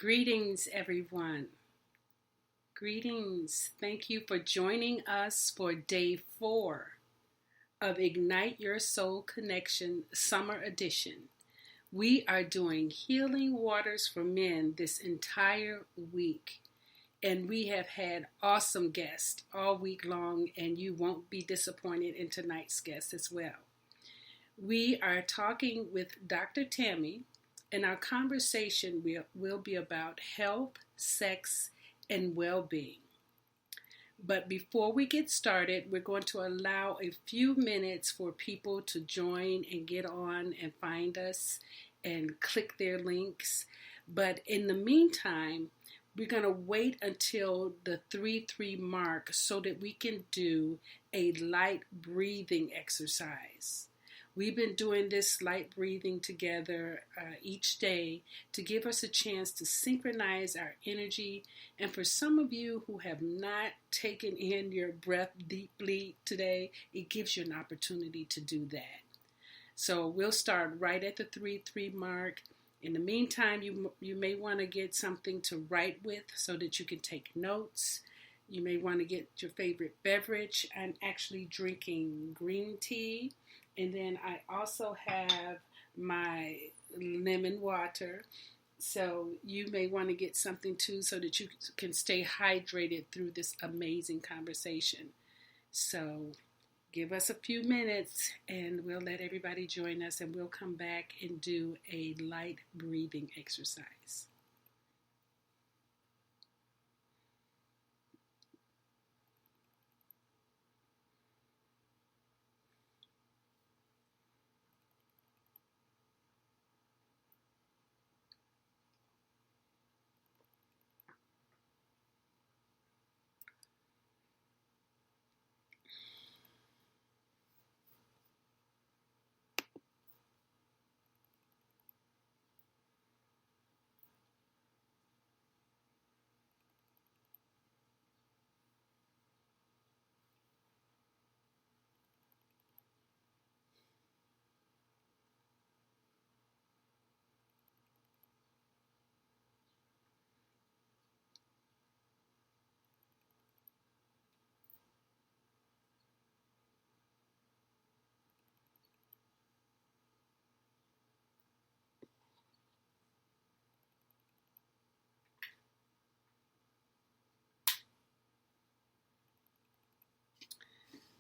Greetings, everyone. Greetings. Thank you for joining us for day 4 of Ignite Your Soul Connection Summer Edition. We are doing Healing Waters for Men this entire week, and we have had awesome guests all week long, and you won't be disappointed in tonight's guest as well. We are talking with Dr. Tammye, and our conversation will be about health, sex, and well-being. But before we get started, we're going to allow a few minutes for people to join and get on and find us and click their links. But in the meantime, we're going to wait until the 3-3 mark so that we can do a light breathing exercise. We've been doing this light breathing together each day to give us a chance to synchronize our energy. And for some of you who have not taken in your breath deeply today, it gives you an opportunity to do that. So we'll start right at the 3-3 mark. In the meantime, you may want to get something to write with so that you can take notes. You may want to get your favorite beverage. I'm actually drinking green tea. And then I also have my lemon water. So you may want to get something too so that you can stay hydrated through this amazing conversation. So give us a few minutes and we'll let everybody join us, and we'll come back and do a light breathing exercise.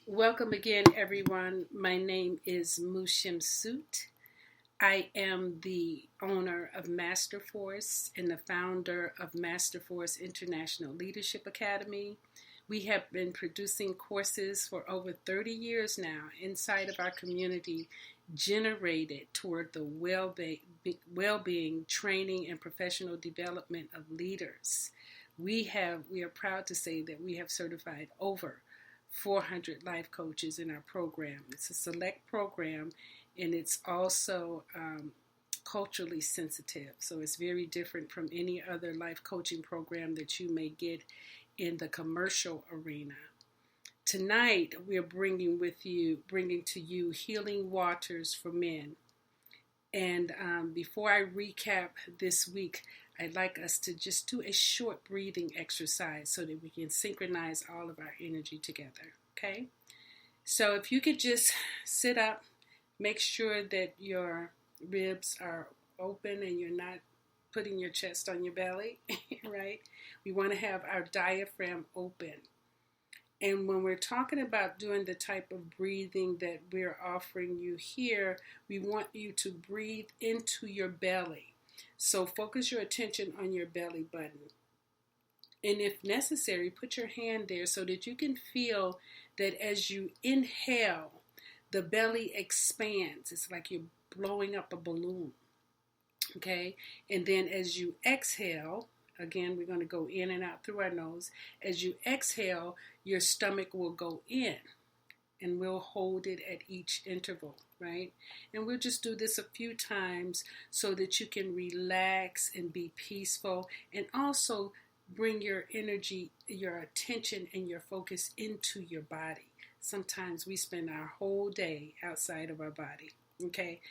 Welcome again, everyone. My name is Shemsu-t. I am the owner of Master Force and the founder of Master Force International Leadership Academy. We have been producing courses for over 30 years now inside of our community, generated toward the well-being, training, and professional development of leaders. We are proud to say that we have certified over 400 life coaches in our program. It's a select program, and it's also culturally sensitive. So it's very different from any other life coaching program that you may get in the commercial arena. Tonight, we're bringing to you Healing Waters for Men. And before I recap this week, I'd like us to just do a short breathing exercise so that we can synchronize all of our energy together, okay? So if you could just sit up, make sure that your ribs are open and you're not putting your chest on your belly, right? We want to have our diaphragm open. And when we're talking about doing the type of breathing that we're offering you here, we want you to breathe into your belly. So focus your attention on your belly button. And if necessary, put your hand there so that you can feel that as you inhale, the belly expands. It's like you're blowing up a balloon. Okay? And then as you exhale, again, we're going to go in and out through our nose. As you exhale, your stomach will go in, and we'll hold it at each interval, right? And we'll just do this a few times so that you can relax and be peaceful, and also bring your energy, your attention, and your focus into your body. Sometimes we spend our whole day outside of our body, okay?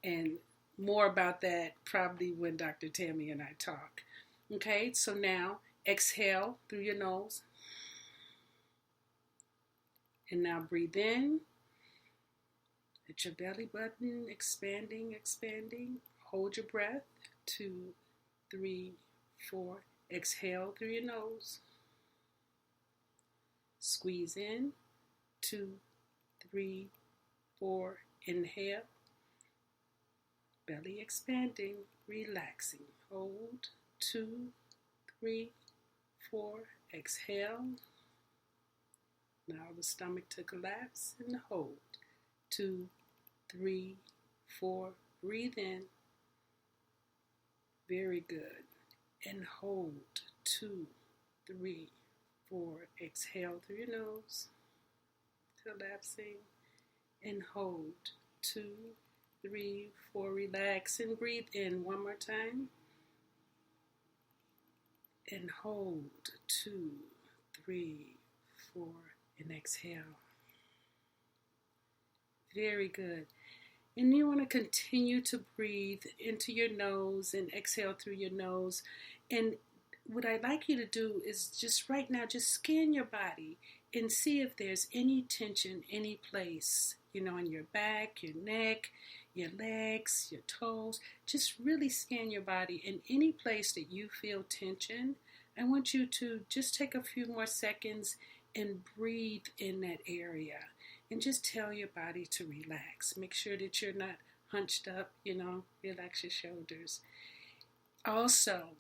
And more about that probably when Dr. Tammye and I talk. Okay, so now exhale through your nose. And now breathe in. Let your belly button expanding, expanding. Hold your breath. 2, 3, 4. Exhale through your nose. Squeeze in. 2, 3, 4. Inhale. Belly expanding, relaxing. Hold. 2, 3, 4. Exhale. Now the stomach to collapse and hold. 2, 3, 4. Breathe in. Very good. And hold. 2, 3, 4. Exhale through your nose. Collapsing. And hold. 2, 3, 4. Relax and breathe in one more time. And hold. 2, 3, 4. And exhale. Very good. And you want to continue to breathe into your nose and exhale through your nose. And what I'd like you to do is just right now, just scan your body and see if there's any tension, any place, in your back, your neck, your legs, your toes. Just really scan your body. In any place that you feel tension, I want you to just take a few more seconds and breathe in that area. And just tell your body to relax. Make sure that you're not hunched up, relax your shoulders. Also,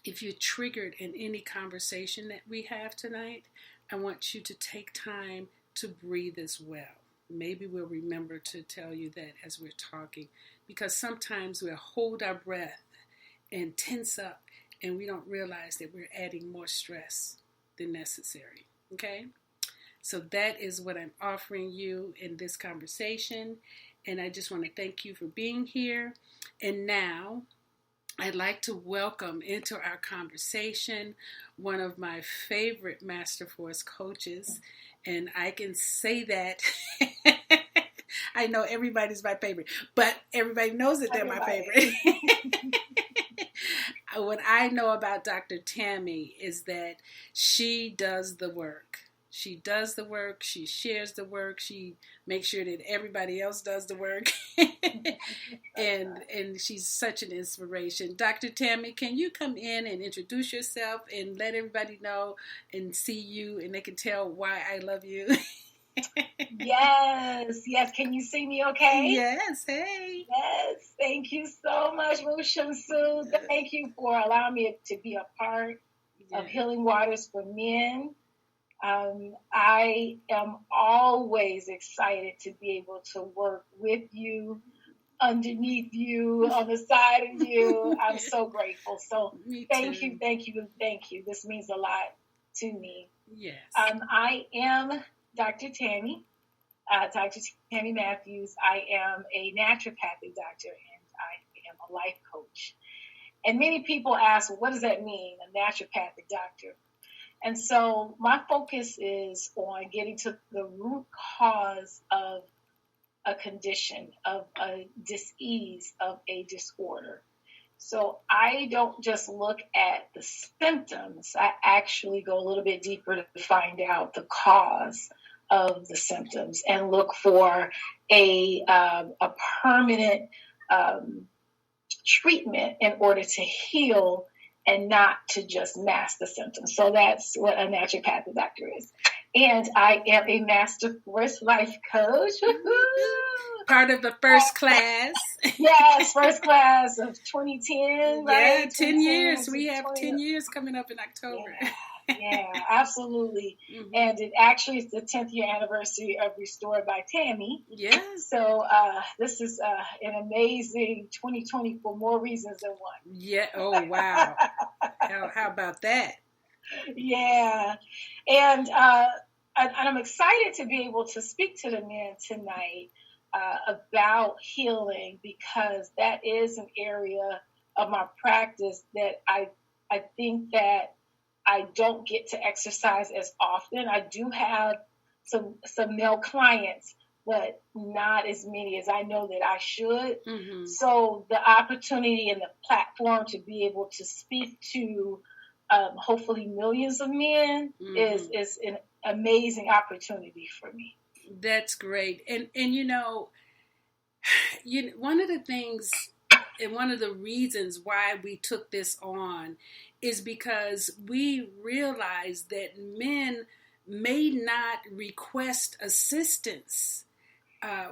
if you're triggered in any conversation that we have tonight, I want you to take time to breathe as well. Maybe we'll remember to tell you that as we're talking, because sometimes we'll hold our breath and tense up and we don't realize that we're adding more stress than necessary. Okay? So that is what I'm offering you in this conversation. And I just want to thank you for being here. And now I'd like to welcome into our conversation one of my favorite Master Force coaches. And I can say that I know everybody's my favorite, but everybody knows that they're my favorite. What I know about Dr. Tammye is that she does the work. She does the work. She shares the work. She makes sure that everybody else does the work. and she's such an inspiration. Dr. Tammye, can you come in and introduce yourself and let everybody know and see you and they can tell why I love you? Yes. Can you see me okay? Yes, hey. Yes, thank you so much, Shemsu-t. Thank you for allowing me to be a part of Healing Waters for Men. I am always excited to be able to work with you, underneath you, on the side of you. I'm so grateful. So thank you. This means a lot to me. Yes. I am Dr. Tammye, Dr. Tammye Mathews. I am a naturopathic doctor and I am a life coach. And many people ask, what does that mean, a naturopathic doctor? And so my focus is on getting to the root cause of a condition, of a dis-ease, of a disorder. So I don't just look at the symptoms. I actually go a little bit deeper to find out the cause of the symptoms and look for a permanent treatment in order to heal and not to just mask the symptoms. So that's what a naturopathic doctor is. And I am a Master Force life coach. Part of the first class. Yes, first class of 2010. Yeah, right? 10 years. We have 10 years coming up in October. Yeah, absolutely. Mm-hmm. And it actually is the 10th year anniversary of Restored by Tammye. Yeah. So this is an amazing 2020 for more reasons than one. Yeah. Oh, wow. How about that? Yeah. And I'm excited to be able to speak to the men tonight about healing, because that is an area of my practice that I think that I don't get to exercise as often. I do have some male clients, but not as many as I know that I should. Mm-hmm. So the opportunity and the platform to be able to speak to hopefully millions of men is an amazing opportunity for me. That's great. And one of the things and one of the reasons why we took this on is because we realized that men may not request assistance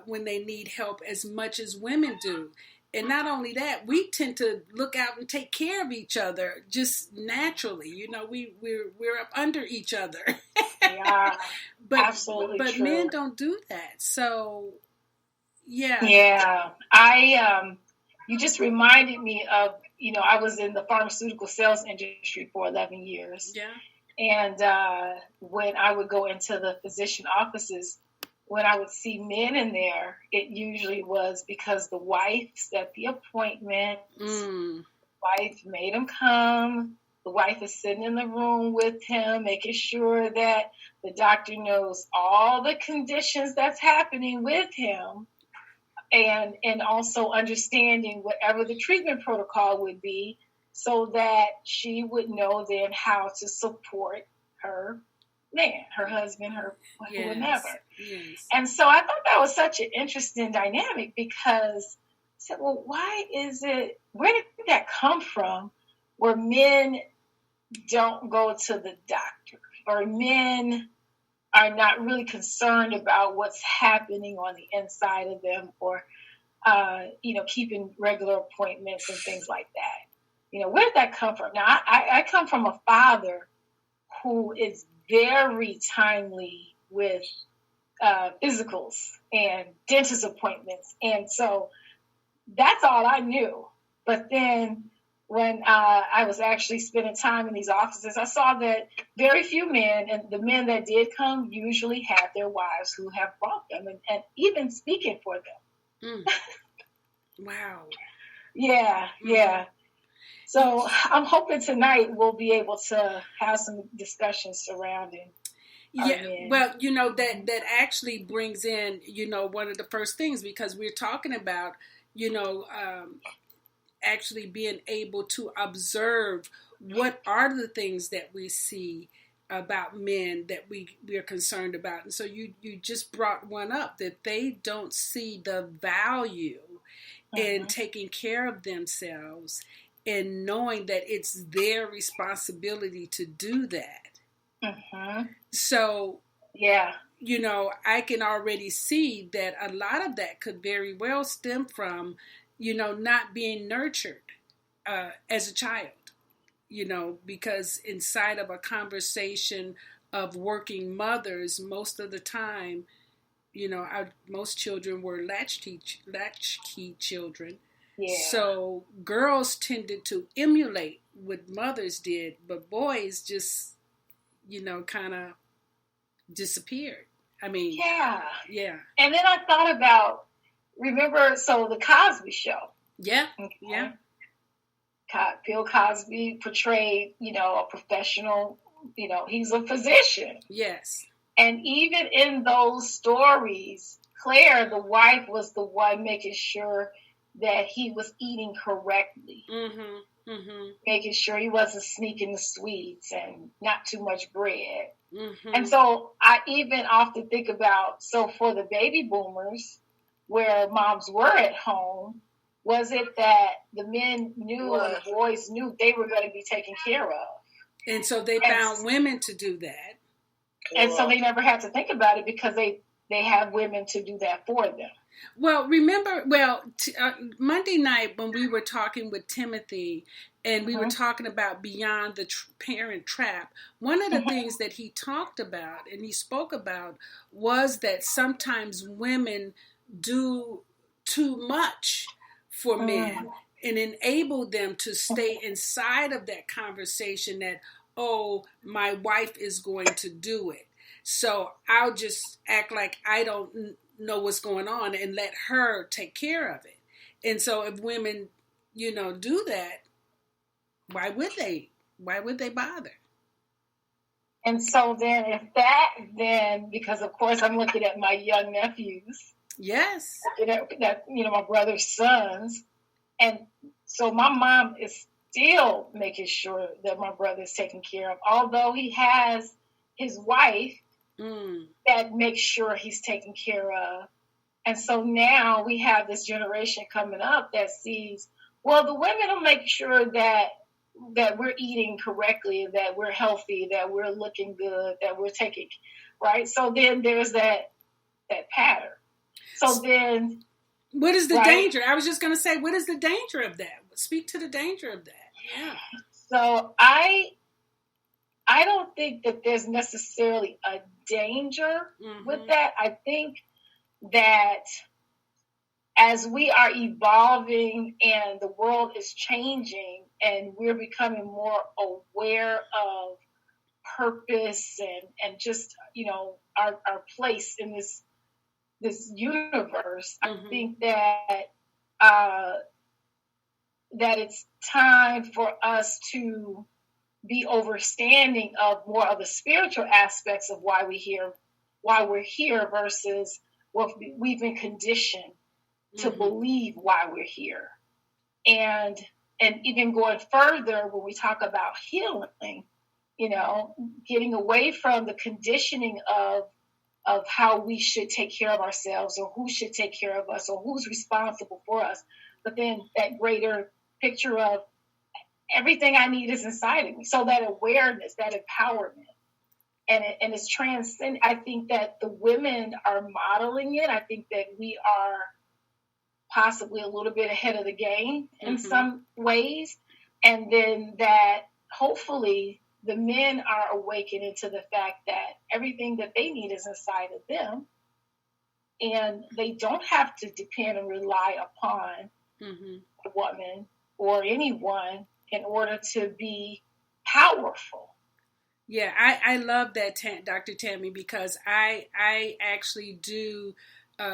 when they need help as much as women do. And not only that, we tend to look out and take care of each other just naturally. We're up under each other. Yeah, but absolutely but true. men don't do that. So yeah. Yeah. You just reminded me of, I was in the pharmaceutical sales industry for 11 years. Yeah. And when I would go into the physician offices, when I would see men in there, it usually was because the wife set the appointment. The wife made him come. The wife is sitting in the room with him, making sure that the doctor knows all the conditions that's happening with him, and also understanding whatever the treatment protocol would be, so that she would know then how to support her man, her husband, her whomever. Yes. And so I thought that was such an interesting dynamic, because I said, well, where did that come from, where men don't go to the doctor, or men are not really concerned about what's happening on the inside of them, or keeping regular appointments and things like that. Where did that come from? Now, I come from a father who is very timely with physicals and dentist appointments, and so that's all I knew. But then when I was actually spending time in these offices, I saw that very few men, and the men that did come usually had their wives who have brought them and even speaking for them. Wow. Yeah. So I'm hoping tonight we'll be able to have some discussions surrounding our men. Well, that actually brings in, one of the first things, because we're talking about, actually being able to observe what are the things that we see about men that we're concerned about. And so you just brought one up, that they don't see the value in taking care of themselves and knowing that it's their responsibility to do that. So, yeah, I can already see that a lot of that could very well stem from, not being nurtured as a child, because inside of a conversation of working mothers, most of the time, most children were latchkey children. Yeah. So girls tended to emulate what mothers did, but boys just, kind of disappeared. I mean, yeah. And then I thought about, remember, the Cosby Show. Yeah. Okay. Yeah. Bill Cosby portrayed, a professional, he's a physician. Yes. And even in those stories, Claire, the wife, was the one making sure that he was eating correctly. Making sure he wasn't sneaking the sweets and not too much bread. And so I even often think about, for the baby boomers, where moms were at home, was it that the men knew and the boys knew they were going to be taken care of? And so they found women to do that. And so they never had to think about it, because they have women to do that for them. Well, remember, Monday night when we were talking with Timothy, and we were talking about beyond the parent trap, one of the things that he talked about and he spoke about was that sometimes women do too much for men and enable them to stay inside of that conversation that, oh, my wife is going to do it, so I'll just act like I don't know what's going on and let her take care of it. And so if women, do that, why would they bother? And so then because of course I'm looking at my young nephews. Yes. My brother's sons. And so my mom is still making sure that my brother is taken care of, although he has his wife that makes sure he's taken care of. And so now we have this generation coming up that sees, well, the women will make sure that we're eating correctly, that we're healthy, that we're looking good, that we're taking, right? So then there's that pattern. So then, what is the danger? I was just going to say, what is the danger of that? Speak to the danger of that. Yeah. So I don't think that there's necessarily a danger with that. I think that as we are evolving and the world is changing and we're becoming more aware of purpose and just, our place in this universe, I think that it's time for us to be overstanding of more of the spiritual aspects of why we're here versus what we've been conditioned to believe why we're here. And even going further, when we talk about healing, getting away from the conditioning of how we should take care of ourselves or who should take care of us or who's responsible for us. But then that greater picture of everything I need is inside of me. So that awareness, that empowerment, and it's transcend. I think that the women are modeling it. I think that we are possibly a little bit ahead of the game in some ways. And then that hopefully the men are awakening to the fact that everything that they need is inside of them. And they don't have to depend and rely upon a woman or anyone in order to be powerful. Yeah, I love that, Dr. Tammye, because I actually do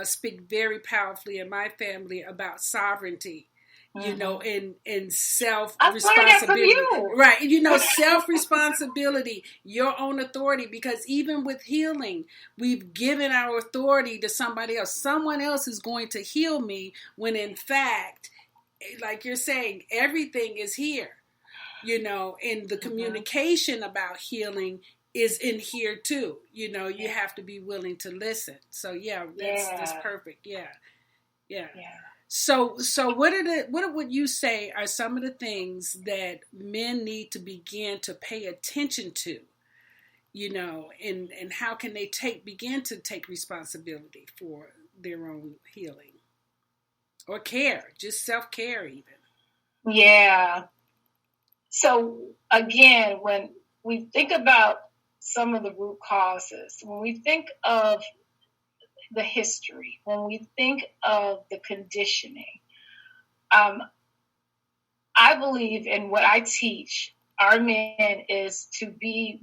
speak very powerfully in my family about sovereignty, and self-responsibility. Right, self-responsibility, your own authority, because even with healing, we've given our authority to somebody else. Someone else is going to heal me when in fact, like you're saying, everything is here. And the communication about healing is in here too. You have to be willing to listen. So that's perfect. Yeah. So what would you say are some of the things that men need to begin to pay attention to? And how can they begin to take responsibility for their own healing or care, just self-care even? Yeah. So again, when we think about some of the root causes, when we think of the history, when we think of the conditioning, I believe in what I teach our men is to be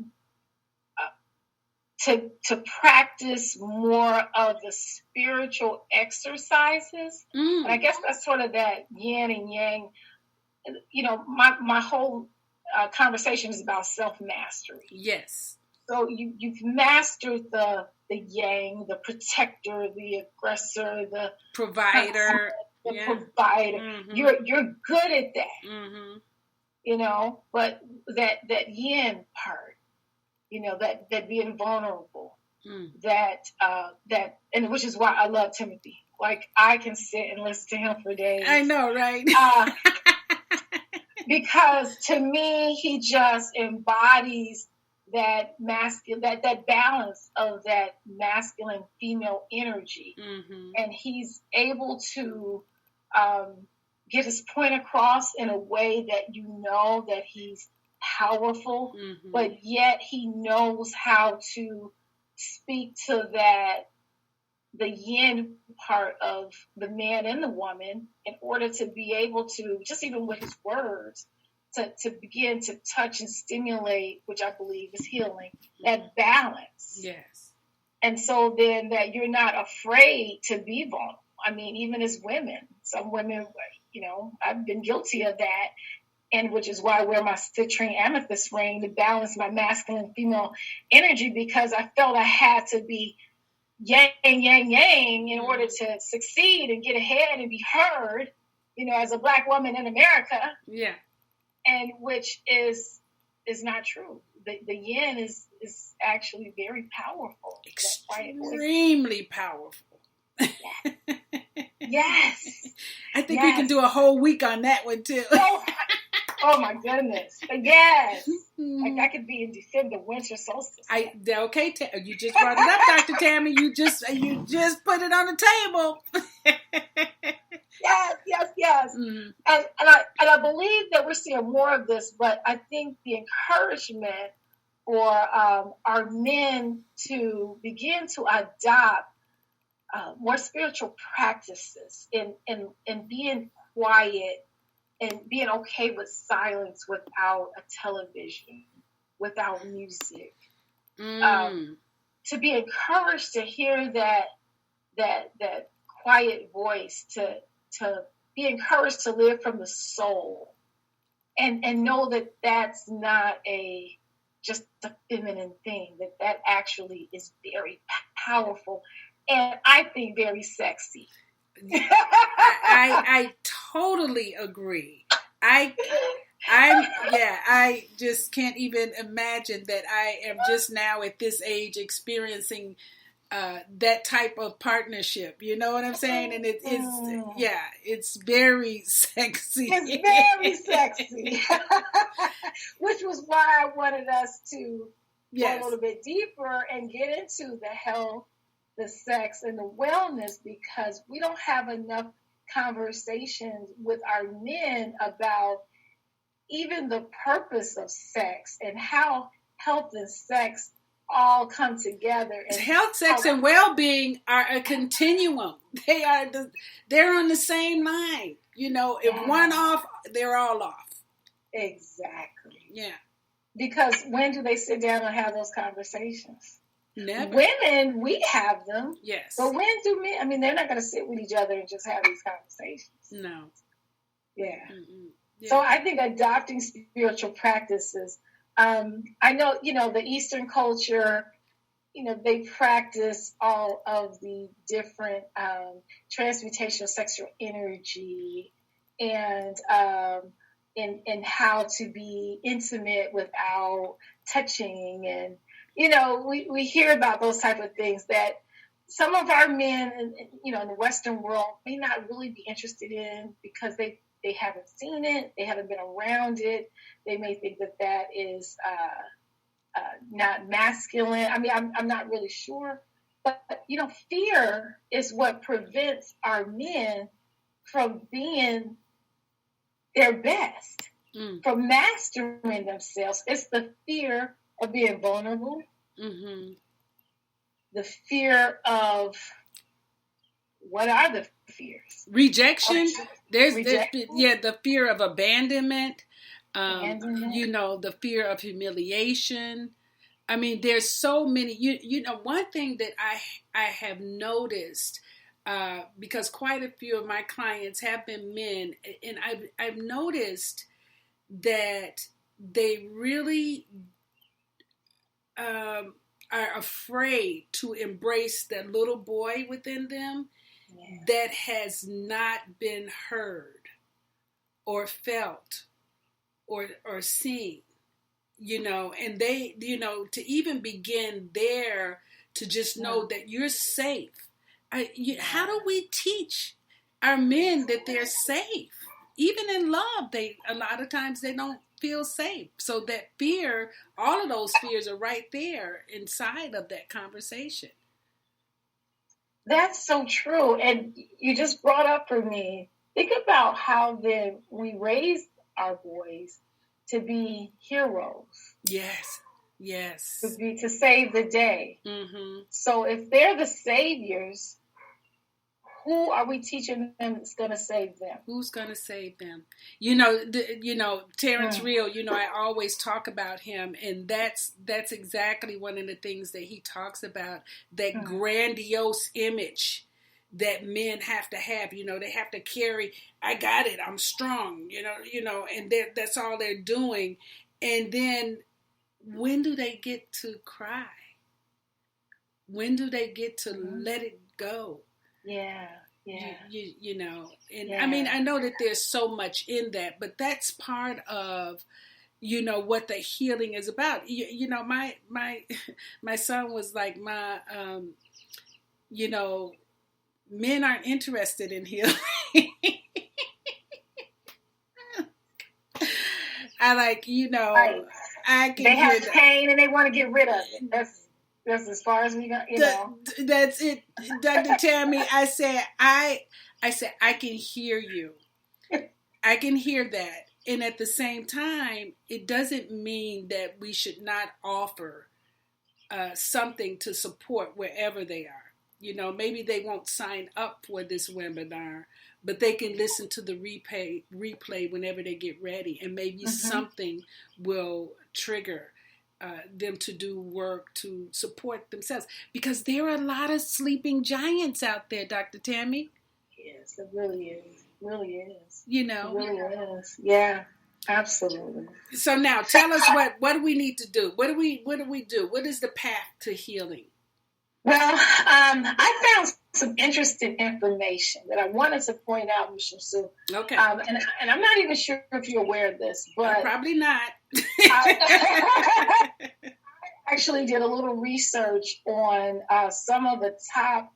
to practice more of the spiritual exercises. And I guess that's sort of that yin and yang. My whole conversation is about self-mastery. Yes. So you've mastered the yang, the protector, the aggressor, the provider. Provider. You're good at that. But that yin part, that being vulnerable, that and which is why I love Timothy. Like I can sit and listen to him for days. I know, right? Because to me, he just embodies that masculine, that balance of that masculine female energy, and he's able to get his point across in a way that that he's powerful, but yet he knows how to speak to the yin part of the man and the woman in order to be able to, just even with his words, to begin to touch and stimulate, which I believe is healing, that balance. Yes. And so then that you're not afraid to be vulnerable. I mean, even as women, some women, I've been guilty of that. and which is why I wear my citrine amethyst ring to balance my masculine and female energy, because I felt I had to be yang, yang, yang in order to succeed and get ahead and be heard, as a Black woman in America. Yeah. And which is not true. The yin is actually very powerful. Extremely powerful. Yes. I think we can do a whole week on that one too. Oh my goodness. Yes. Like I could be in December, winter solstice. Okay, you just brought it up, Dr. Tammye. You just put it on the table. Yes. Mm-hmm. And I believe that we're seeing more of this, but I think the encouragement for our men to begin to adopt more spiritual practices and being quiet and being okay with silence without a television, without music. To be encouraged to hear that quiet voice, to be encouraged to live from the soul, and know that that's not just a feminine thing, that actually is very powerful and I think very sexy. I totally agree. I just can't even imagine that I am just now at this age experiencing that type of partnership. You know what I'm saying? And it's very sexy. It's very sexy. Which was why I wanted us to go a little bit deeper and get into the health, the sex, and the wellness, because we don't have enough conversations with our men about even the purpose of sex and how health and sex all come together. And health, sex, and well-being are a continuum. They're on the same line. If one off, they're all off. Exactly. Yeah. Because when do they sit down and have those conversations? Never. Women, we have them. Yes. But when do men? I mean, they're not going to sit with each other and just have these conversations. No. Yeah. Yeah. So I think adopting spiritual practices. I know, the Eastern culture, they practice all of the different transmutational sexual energy and how to be intimate without touching. And, we hear about those type of things that some of our men, in the Western world may not really be interested in because they haven't seen it. They haven't been around it. They may think that is not masculine. I mean, I'm not really sure. But, fear is what prevents our men from being their best, from mastering themselves. It's the fear of being vulnerable, the fear of, what are the fears? Rejection. The fear of abandonment. The fear of humiliation. I mean, there's so many. One thing that I have noticed, because quite a few of my clients have been men, and I've noticed that they really are afraid to embrace that little boy within them. Yeah. That has not been heard or felt or seen, and they, to even begin there, to just know that you're safe. How do we teach our men that they're safe? Even in love, a lot of times they don't feel safe. So that fear, all of those fears are right there inside of that conversation. That's so true. And you just brought up for me, think about how then we raised our boys to be heroes. Yes. To save the day. Mm-hmm. So if they're the saviors, who are we teaching them is going to save them? Who's going to save them? Terrence Real, I always talk about him, and that's exactly one of the things that he talks about, that grandiose image that men have to have. They have to carry, I got it, I'm strong, and that's all they're doing. And then when do they get to cry? When do they get to let it go? Yeah. Yeah. And I mean, I know that there's so much in that, but that's part of, what the healing is about. My son was like, men aren't interested in healing. I like, Right. I can they have hear pain and they want to get rid of it. That's as far as we got, That's it, Dr. Tammye. I said I can hear you. I can hear that. And at the same time, it doesn't mean that we should not offer something to support wherever they are. Maybe they won't sign up for this webinar, but they can listen to the replay whenever they get ready, and maybe something will trigger them to do work to support themselves, because there are a lot of sleeping giants out there, Dr. Tammye. Yes, it really is. Really is. It really is. Yeah, absolutely. So now tell us what do we need to do? What do we do? What is the path to healing? Well, I found some interesting information that I wanted to point out, Ms. Shemsu. Okay. And I'm not even sure if you're aware of this, but probably not. I actually did a little research on some of the top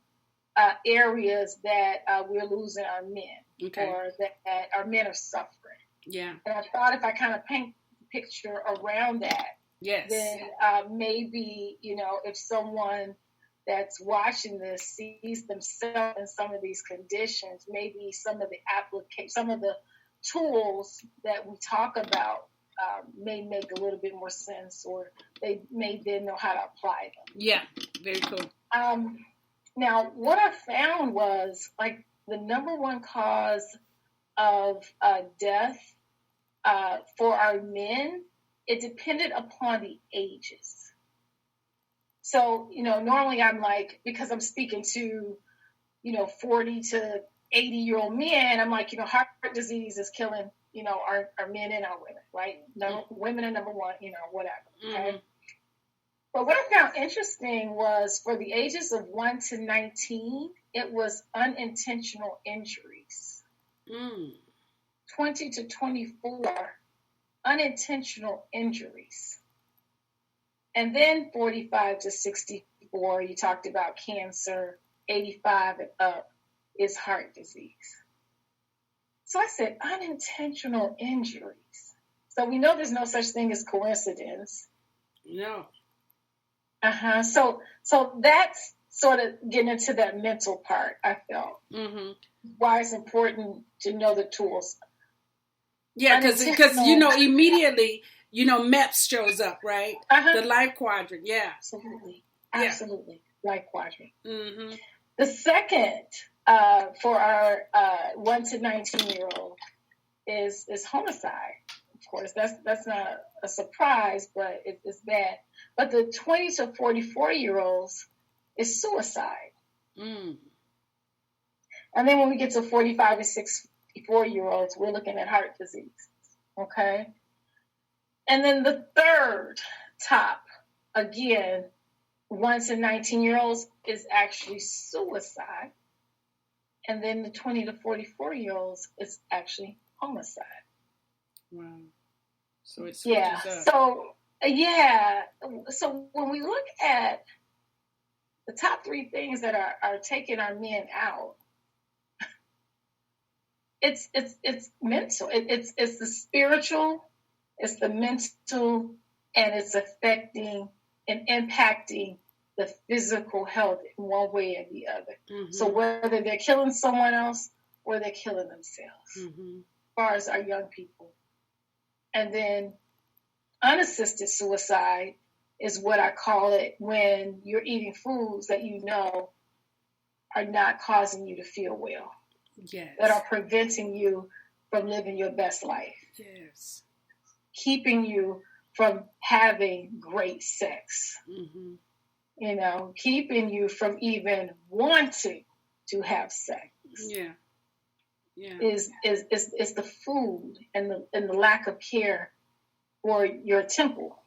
areas that we're losing our men, or that our men are suffering. Yeah. And I thought if I kind of paint a picture around that, yes, then maybe, if someone that's watching this sees themselves in some of these conditions, maybe some of the tools that we talk about may make a little bit more sense, or they may then know how to apply them. Yeah, very cool. Now, what I found was, like, the number one cause of death for our men, it depended upon the ages. So, normally I'm like, because I'm speaking to, 40 to 80-year-old men, I'm like, heart disease is killing, our men and our women, right? No, women are number one, whatever. Okay? But what I found interesting was for the ages of 1 to 19, it was unintentional injuries. 20 to 24, unintentional injuries. And then 45 to 64, you talked about cancer. 85 and up is heart disease. So I said unintentional injuries. So we know there's no such thing as coincidence. No. So that's sort of getting into that mental part, I felt. Why it's important to know the tools. Yeah, because immediately, MEPS shows up, right? The life quadrant, yeah. Absolutely. Life quadrant. Mm-hmm. The second for our 1 to 19-year-old is homicide. Of course, that's not a surprise, but it's bad. But the 20 to 44-year-olds is suicide. And then when we get to 45 to 64-year-olds, we're looking at heart disease. Okay? And then the third top, again, 1 to 19-year-olds is actually suicide. And then the 20 to 44-year-olds is actually homicide. Wow. So it switches up. So when we look at the top three things that are taking our men out, it's mental. It's the spiritual, it's the mental, and it's affecting and impacting the physical health in one way or the other. So whether they're killing someone else or they're killing themselves, as far as our young people. And then unassisted suicide is what I call it, when you're eating foods that are not causing you to feel well. Yes. That are preventing you from living your best life. Yes. Keeping you from having great sex. Keeping you from even wanting to have sex. Yeah. Yeah. Is the food and the lack of care for your temple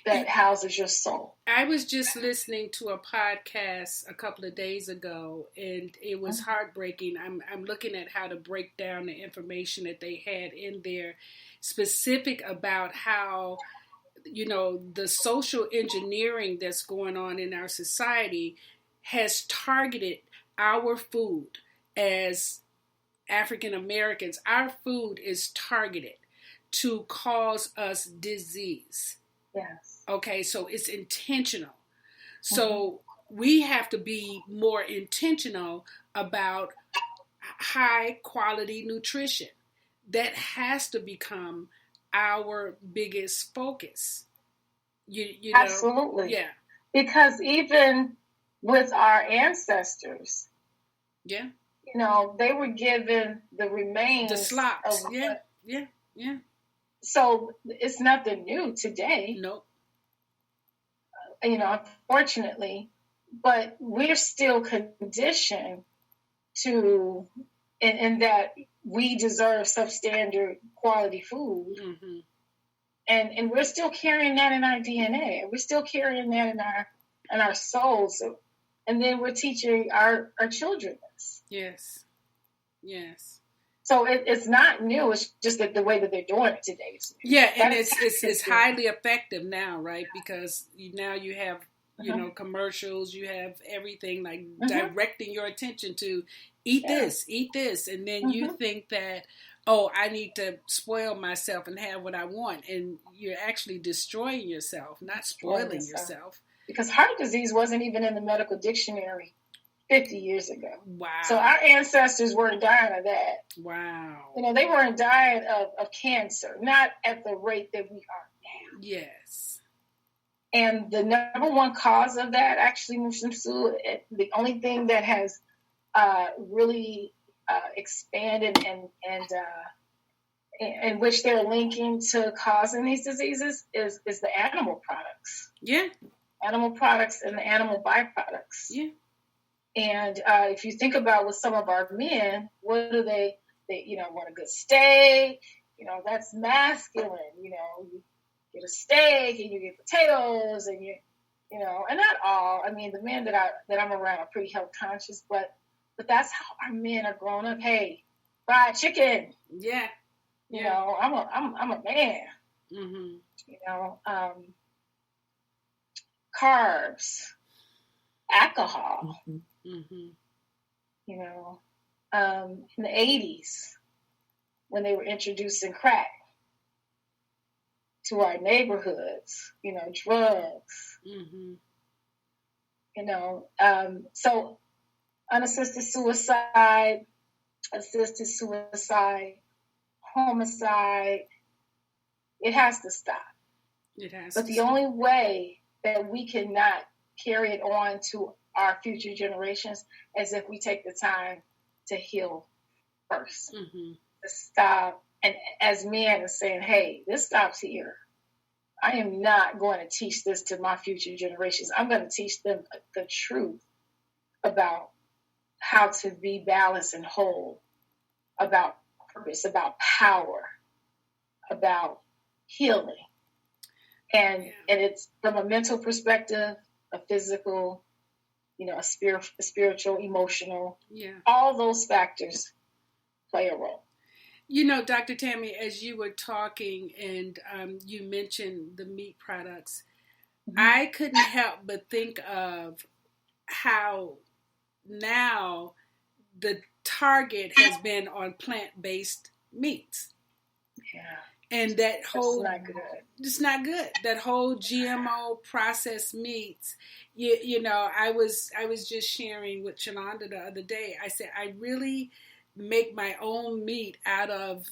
that houses your soul. I was just listening to a podcast a couple of days ago, and it was heartbreaking. I'm looking at how to break down the information that they had in there, specific about how, the social engineering that's going on in our society has targeted our food as African Americans. Our food is targeted to cause us disease. Yes. Okay, so it's intentional. So we have to be more intentional about high quality nutrition. That has to become our biggest focus. You know? Absolutely. Yeah. Because even with our ancestors, yeah, they were given the remains, the slops. Of yeah. So it's nothing new today. Nope. Unfortunately, but we're still conditioned to, in that we deserve substandard quality food. Mm-hmm. And we're still carrying that in our DNA. We're still carrying that in our souls. And then we're teaching our children this. Yes. Yes. So it's not new. It's just that the way that they're doing it today. Yeah, and it's highly effective now, right? Because now you have commercials, you have everything like directing your attention to eat this, and then you think that, I need to spoil myself and have what I want, and you're actually destroying yourself, not spoiling yourself. Because heart disease wasn't even in the medical dictionary 50 years ago. Wow. So our ancestors weren't dying of that. Wow. They weren't dying of cancer, not at the rate that we are now. Yes. And the number one cause of that, actually, Shemsu, the only thing that has really expanded and which they're linking to causing these diseases is the animal products. Yeah. Animal products and the animal byproducts. Yeah. And if you think about with some of our men, what do they want a good steak? That's masculine. You get a steak and you get potatoes and and not all. I mean, the men that I'm around are pretty health conscious, but that's how our men are growing up. Hey, fried chicken. Yeah. I'm a man. Mm-hmm. Carbs, alcohol. Mm-hmm. In the 80s, when they were introducing crack to our neighborhoods, drugs, so unassisted suicide, assisted suicide, homicide, it has to stop. But the only way that we cannot carry it on to our future generations as if we take the time to heal first. To stop, and as men are saying, hey, this stops here. I am not going to teach this to my future generations. I'm going to teach them the truth about how to be balanced and whole, about purpose, about power, about healing. And it's from a mental perspective, a physical, a spiritual, emotional. Yeah. All those factors play a role. Dr. Tammye, as you were talking and you mentioned the meat products, I couldn't help but think of how now the target has been on plant-based meats. Yeah. And that whole, it's not good. That whole GMO processed meats, I was just sharing with Shalonda the other day. I said, I really make my own meat out of,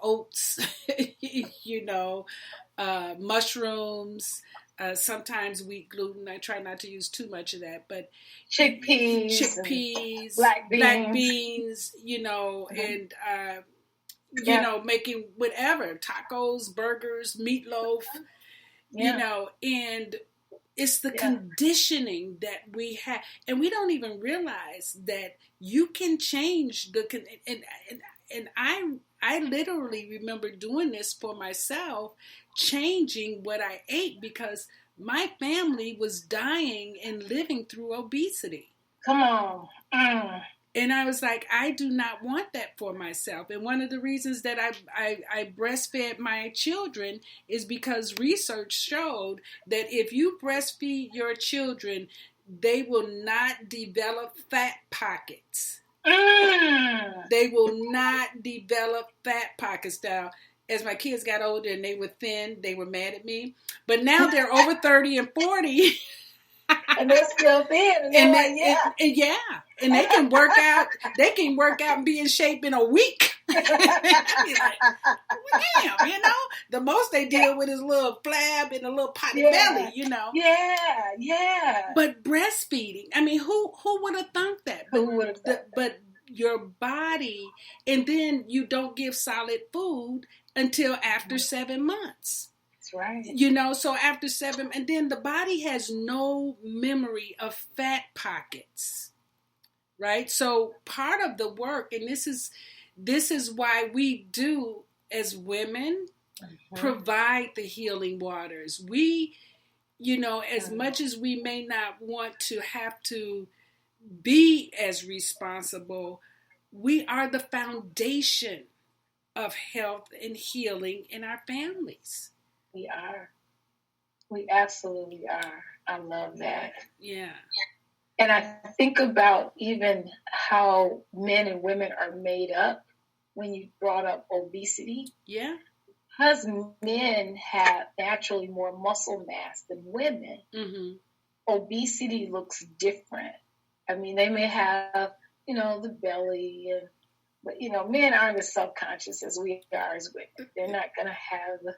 oats, mushrooms, sometimes wheat gluten. I try not to use too much of that, but chickpeas, black beans, and making whatever, tacos, burgers, meatloaf, and It's the conditioning that we have, and we don't even realize that you can change and I literally remember doing this for myself, changing what I ate because my family was dying and living through obesity. Come on. And I was like, I do not want that for myself. And one of the reasons that I breastfed my children is because research showed that if you breastfeed your children, they will not develop fat pockets. They will not develop fat pockets. Now, as my kids got older and they were thin, they were mad at me. But now they're over 30 and 40. And they're still thin. And and they can work out. They can work out and be in shape in a week. Like, damn, the most they deal with is a little flab and a little potty belly, Yeah. But breastfeeding, I mean, who would have thought that? Who would have thought that? But your body, and then you don't give solid food until after 7 months. Right. So after 7, and then the body has no memory of fat pockets, right? So part of the work, and this is why we do as women provide the healing waters. We, as much as we may not want to have to be as responsible, we are the foundation of health and healing in our families. We are. We absolutely are. I love that. Yeah. And I think about even how men and women are made up when you brought up obesity. Yeah. Because men have naturally more muscle mass than women, obesity looks different. I mean, they may have, the belly, but, men aren't as self-conscious as we are as women. They're not going to have the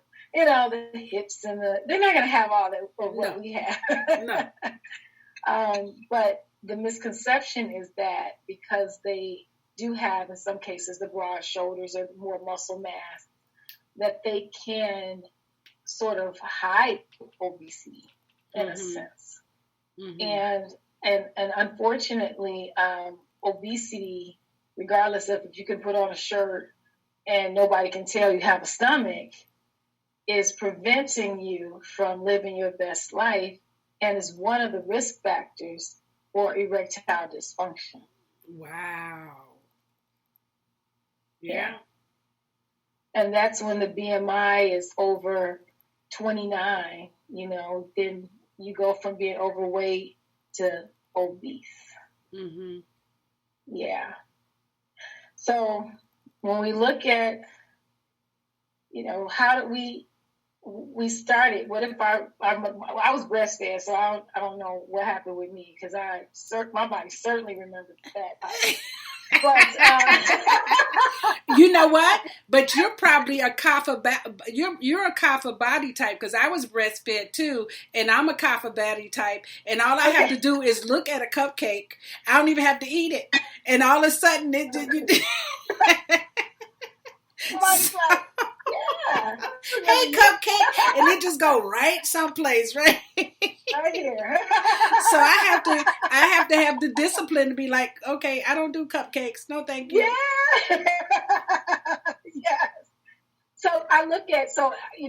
hips and they're not going to have all that of what we have. No. But the misconception is that because they do have, in some cases, the broad shoulders or more muscle mass, that they can sort of hide obesity in a sense. And unfortunately, obesity, regardless of if you can put on a shirt and nobody can tell you have a stomach, is preventing you from living your best life and is one of the risk factors for erectile dysfunction. Wow. Yeah. And that's when the BMI is over 29, then you go from being overweight to obese. Yeah. So when we look at, how did we started, what if I was breastfed, so I don't know what happened with me because my body certainly remembers that. But you know what? But you're probably a kapha. You're a kapha body type because I was breastfed too, and I'm a kapha body type. And all I have to do is look at a cupcake. I don't even have to eat it, and all of a sudden somebody's like, yeah. Hey, cupcake, and it just go right someplace, right? Right here. So I have to have the discipline to be like, okay, I don't do cupcakes. No, thank you. Yeah. Yes. So I look at,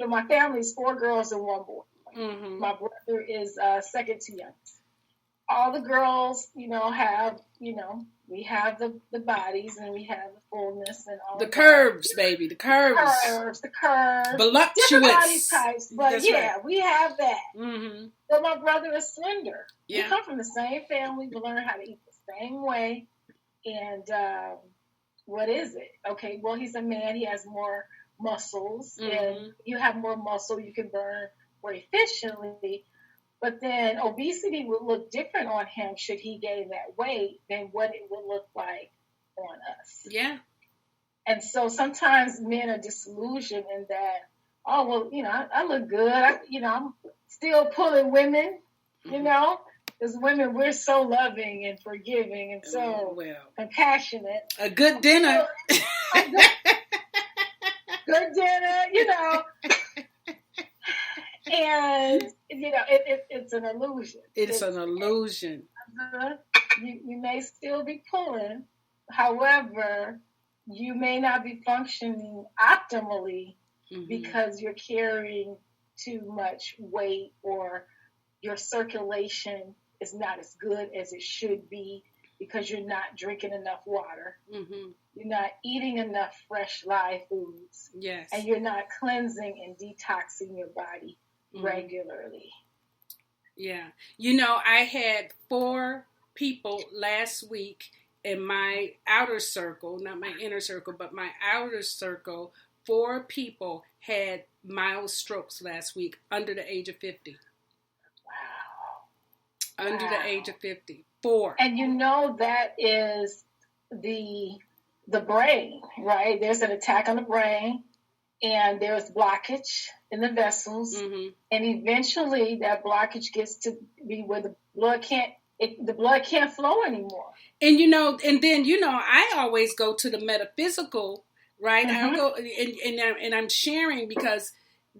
my family is 4 girls and 1 boy. My brother is second to youngest. All the girls, have, we have the bodies and we have the fullness and all the curves, baby, the curves. The curves. Voluptuous. Different body types, but That's right. We have that. But my brother is slender. Yeah. We come from the same family. We learn how to eat the same way. And what is it? Okay, well, he's a man. He has more muscles. And you have more muscle, you can burn more efficiently. But then obesity would look different on him should he gain that weight than what it would look like on us. Yeah. And so sometimes men are disillusioned in that, oh, well, I look good. I'm still pulling women, because women, we're so loving and forgiving and so compassionate. A good dinner. Good dinner, And, it's an illusion. It's an illusion. You may still be pulling. However, you may not be functioning optimally because you're carrying too much weight, or your circulation is not as good as it should be because you're not drinking enough water. You're not eating enough fresh live foods. Yes. And you're not cleansing and detoxing your body regularly. Yeah. I had 4 people last week in my outer circle, not my inner circle, but my outer circle. 4 people had mild strokes last week under the age of 50. Wow. Under the age of 50. 4. And that is the brain, right? There's an attack on the brain, and there's blockage in the vessels, and eventually that blockage gets to be where the blood can't flow anymore. And then I always go to the metaphysical, right? I'll go and I'm sharing because,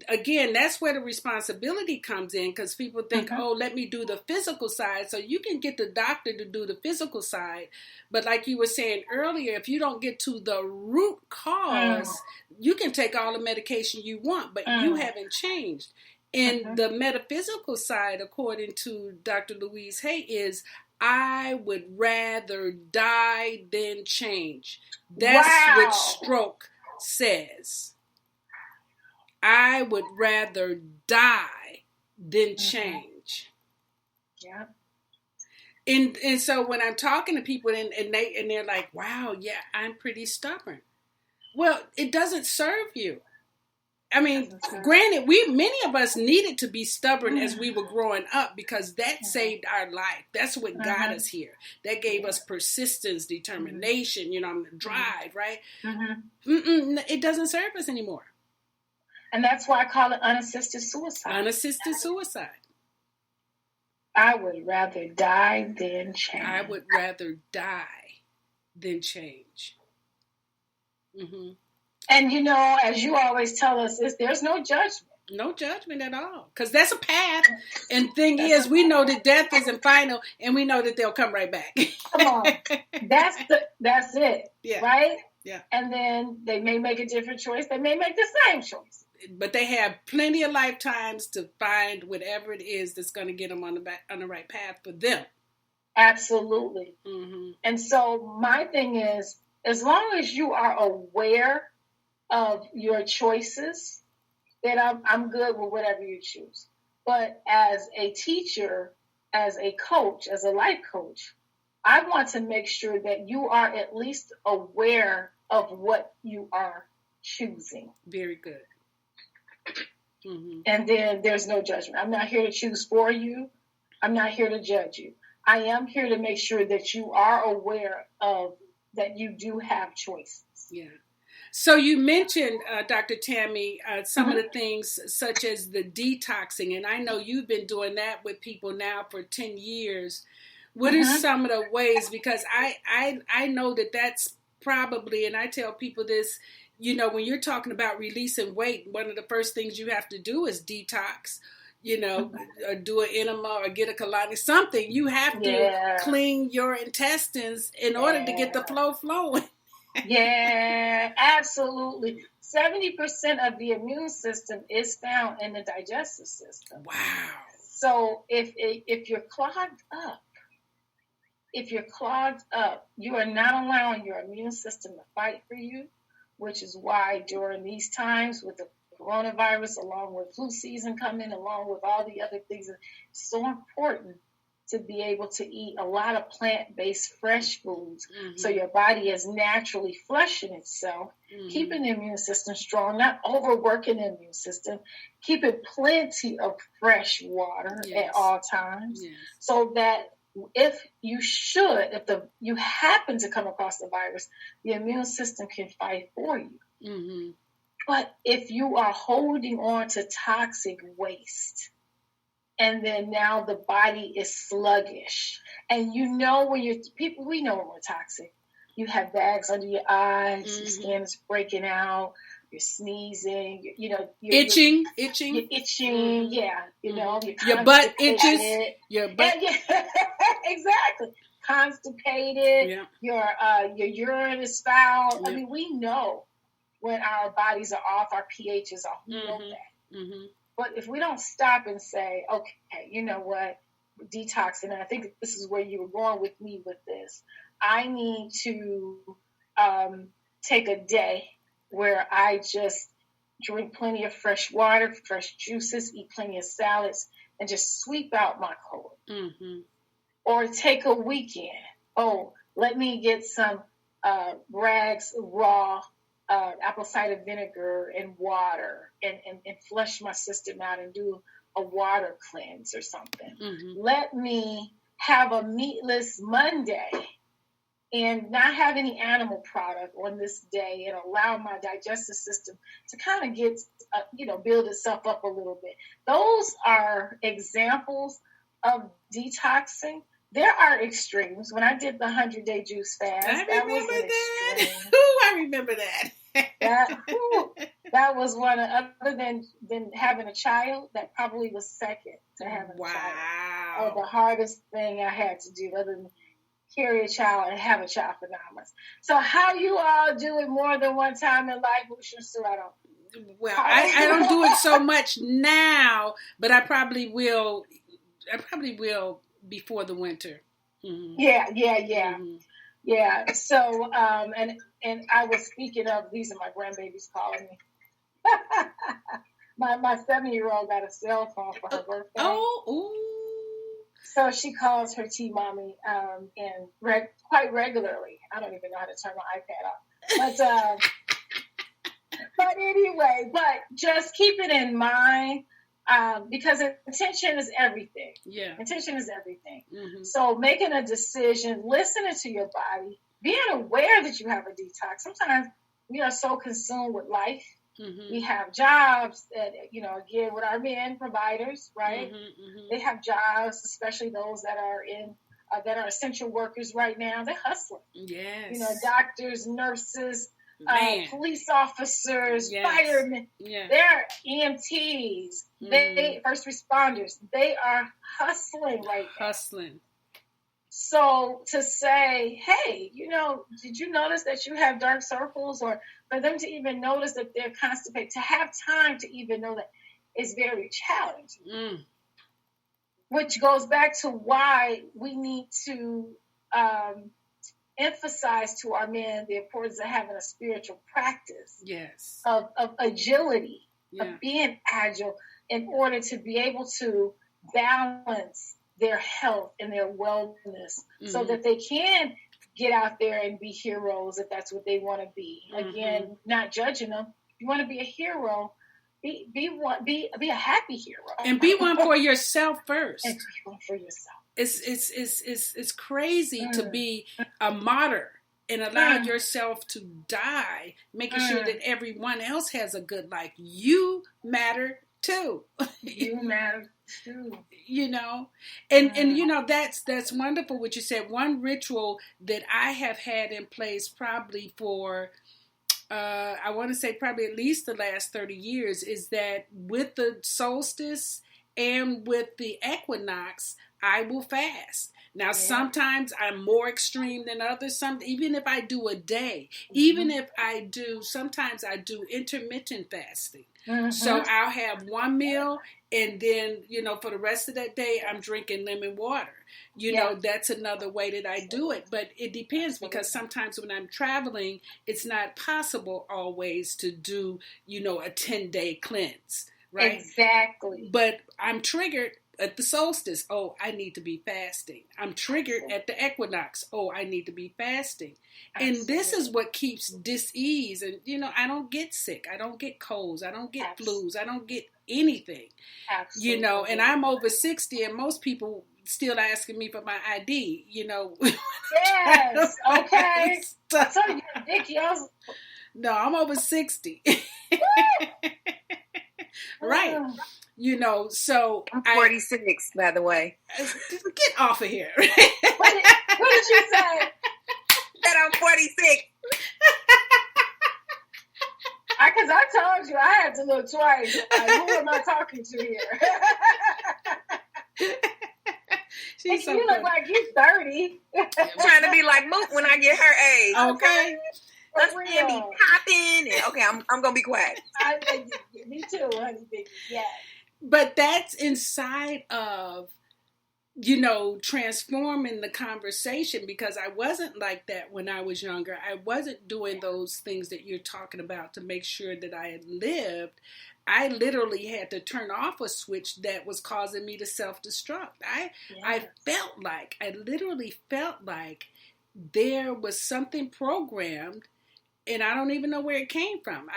again, that's where the responsibility comes in, because people think, oh, let me do the physical side. So you can get the doctor to do the physical side. But like you were saying earlier, if you don't get to the root cause, you can take all the medication you want, but you haven't changed. And the metaphysical side, according to Dr. Louise Hay, is I would rather die than change. That's what stroke says. I would rather die than change. Yeah. And so when I'm talking to people and they're like, wow, yeah, I'm pretty stubborn. Well, it doesn't serve you. I mean, granted, many of us needed to be stubborn as we were growing up, because that saved our life. That's what got us here. That gave us persistence, determination, drive, right? It doesn't serve us anymore. And that's why I call it unassisted suicide. Unassisted suicide. I would rather die than change. I would rather die than change. And as you always tell us, there's no judgment. No judgment at all. Because that's a path. And thing is, we know that death isn't final, and we know that they'll come right back. Come on. That's it. Yeah. Right? Yeah. And then they may make a different choice. They may make the same choice. But they have plenty of lifetimes to find whatever it is that's going to get them on the right path for them. Absolutely. And so my thing is, as long as you are aware of your choices, then I'm good with whatever you choose. But as a teacher, as a coach, as a life coach, I want to make sure that you are at least aware of what you are choosing. Very good. And then there's no judgment. I'm not here to choose for you. I'm not here to judge you. I am here to make sure that you are aware of that you do have choices. Yeah. So you mentioned, Dr. Tammye, some of the things such as the detoxing, and I know you've been doing that with people now for 10 years. What are some of the ways? Because I know that that's probably, and I tell people this, when you're talking about releasing weight, one of the first things you have to do is detox, or do an enema or get a colonic, something. You have to clean your intestines in order to get the flow flowing. Yeah, absolutely. 70% of the immune system is found in the digestive system. Wow. So if you're clogged up, you are not allowing your immune system to fight for you, which is why during these times with the coronavirus, along with flu season coming, along with all the other things, it's so important to be able to eat a lot of plant-based fresh foods so your body is naturally flushing itself, keeping the immune system strong, not overworking the immune system, keeping plenty of fresh water at all times, so that if you happen to come across the virus, the immune system can fight for you. But if you are holding on to toxic waste, and then now the body is sluggish, and we know when we're toxic. You have bags under your eyes, your skin is breaking out, you're sneezing, itching, you're itching, yeah, your butt itches, your butt, yeah, exactly, constipated, yeah. Your urine is foul. Yeah. I mean, we know when our bodies are off, our pHs are. We know that. Mm-hmm. But if we don't stop and say, okay, you know what, detoxing, and I think this is where you were going with me with this. I need to take a day where I just drink plenty of fresh water, fresh juices, eat plenty of salads, and just sweep out my colon. Mm-hmm. Or take a weekend. Oh, let me get some Rags raw apple cider vinegar and water and flush my system out and do a water cleanse or something. Mm-hmm. Let me have a meatless Monday and not have any animal product on this day and allow my digestive system to kind of get, build itself up a little bit. Those are examples of detoxing. There are extremes. When I did the 100-day juice fast, I remember that. I remember that. That was one of, other than having a child, that probably was second to having a child. Oh, the hardest thing I had to do, other than carry a child and have a child for 9 months. So how you all do it more than one time in life, Shemsu, I don't. Well, I don't do it so much now, but I probably will before the winter. Mm-hmm. Yeah. Mm-hmm. Yeah. So, and I was speaking of, these are my grandbabies calling me. my 7-year-old got a cell phone for her birthday. Oh, ooh. So she calls her T-mommy, and quite regularly. I don't even know how to turn my iPad off. But anyway, just keep it in mind. Because intention is everything. Yeah. Intention is everything. Mm-hmm. So making a decision, listening to your body, being aware that you have a detox. Sometimes we are so consumed with life. Mm-hmm. We have jobs that, again, with our men providers, right? Mm-hmm, mm-hmm. They have jobs, especially those that are that are essential workers right now. They're hustling. Yes. Doctors, nurses, police officers, yes. firemen, they're EMTs, mm-hmm. they first responders. They are hustling right now. Hustling. So to say, hey, did you notice that you have dark circles? Or for them to even notice that they're constipated, to have time to even know that is very challenging. Mm. Which goes back to why we need to emphasize to our men the importance of having a spiritual practice. Yes. Of agility, of being agile in order to be able to balance their health and their wellness, mm-hmm. so that they can get out there and be heroes if that's what they want to be. Mm-hmm. Again, not judging them. If you want to be a hero, be a happy hero. And be one for yourself first. And be one for yourself. It's crazy to be a martyr and allow yourself to die, making sure that everyone else has a good life. You matter too. You matter too. And that's wonderful what you said. One ritual that I have had in place probably for I want to say probably at least the last 30 years is that with the solstice and with the equinox, I will fast. Now, sometimes I'm more extreme than others. Even if I do a day, sometimes I do intermittent fasting. Mm-hmm. So I'll have one meal and then, for the rest of that day, I'm drinking lemon water. That's another way that I do it. But it depends because sometimes when I'm traveling, it's not possible always to do, a 10-day cleanse. Right? Exactly. But I'm triggered at the solstice. Oh, I need to be fasting. I'm triggered at the equinox. Oh, I need to be fasting. Absolutely. And this is what keeps dis-ease. And, I don't get sick. I don't get colds. I don't get flus. I don't get anything. Absolutely. And I'm over 60 and most people still asking me for my ID, Yes. Okay. So you're ridiculous. No, I'm over 60. Right. So I'm 46, by the way. Get off of here. What did you say? That I'm 46. Because I told you I had to look twice. Like, who am I talking to here? She's so you look like you're 30. Trying to be like Moot when I get her age. Okay. Let's be popping. Okay, I'm gonna be quiet. Me too, honey, baby. Yeah. But that's inside of, transforming the conversation, because I wasn't like that when I was younger. I wasn't doing those things that you're talking about to make sure that I had lived. I literally had to turn off a switch that was causing me to self-destruct. I literally felt like there was something programmed, and I don't even know where it came from.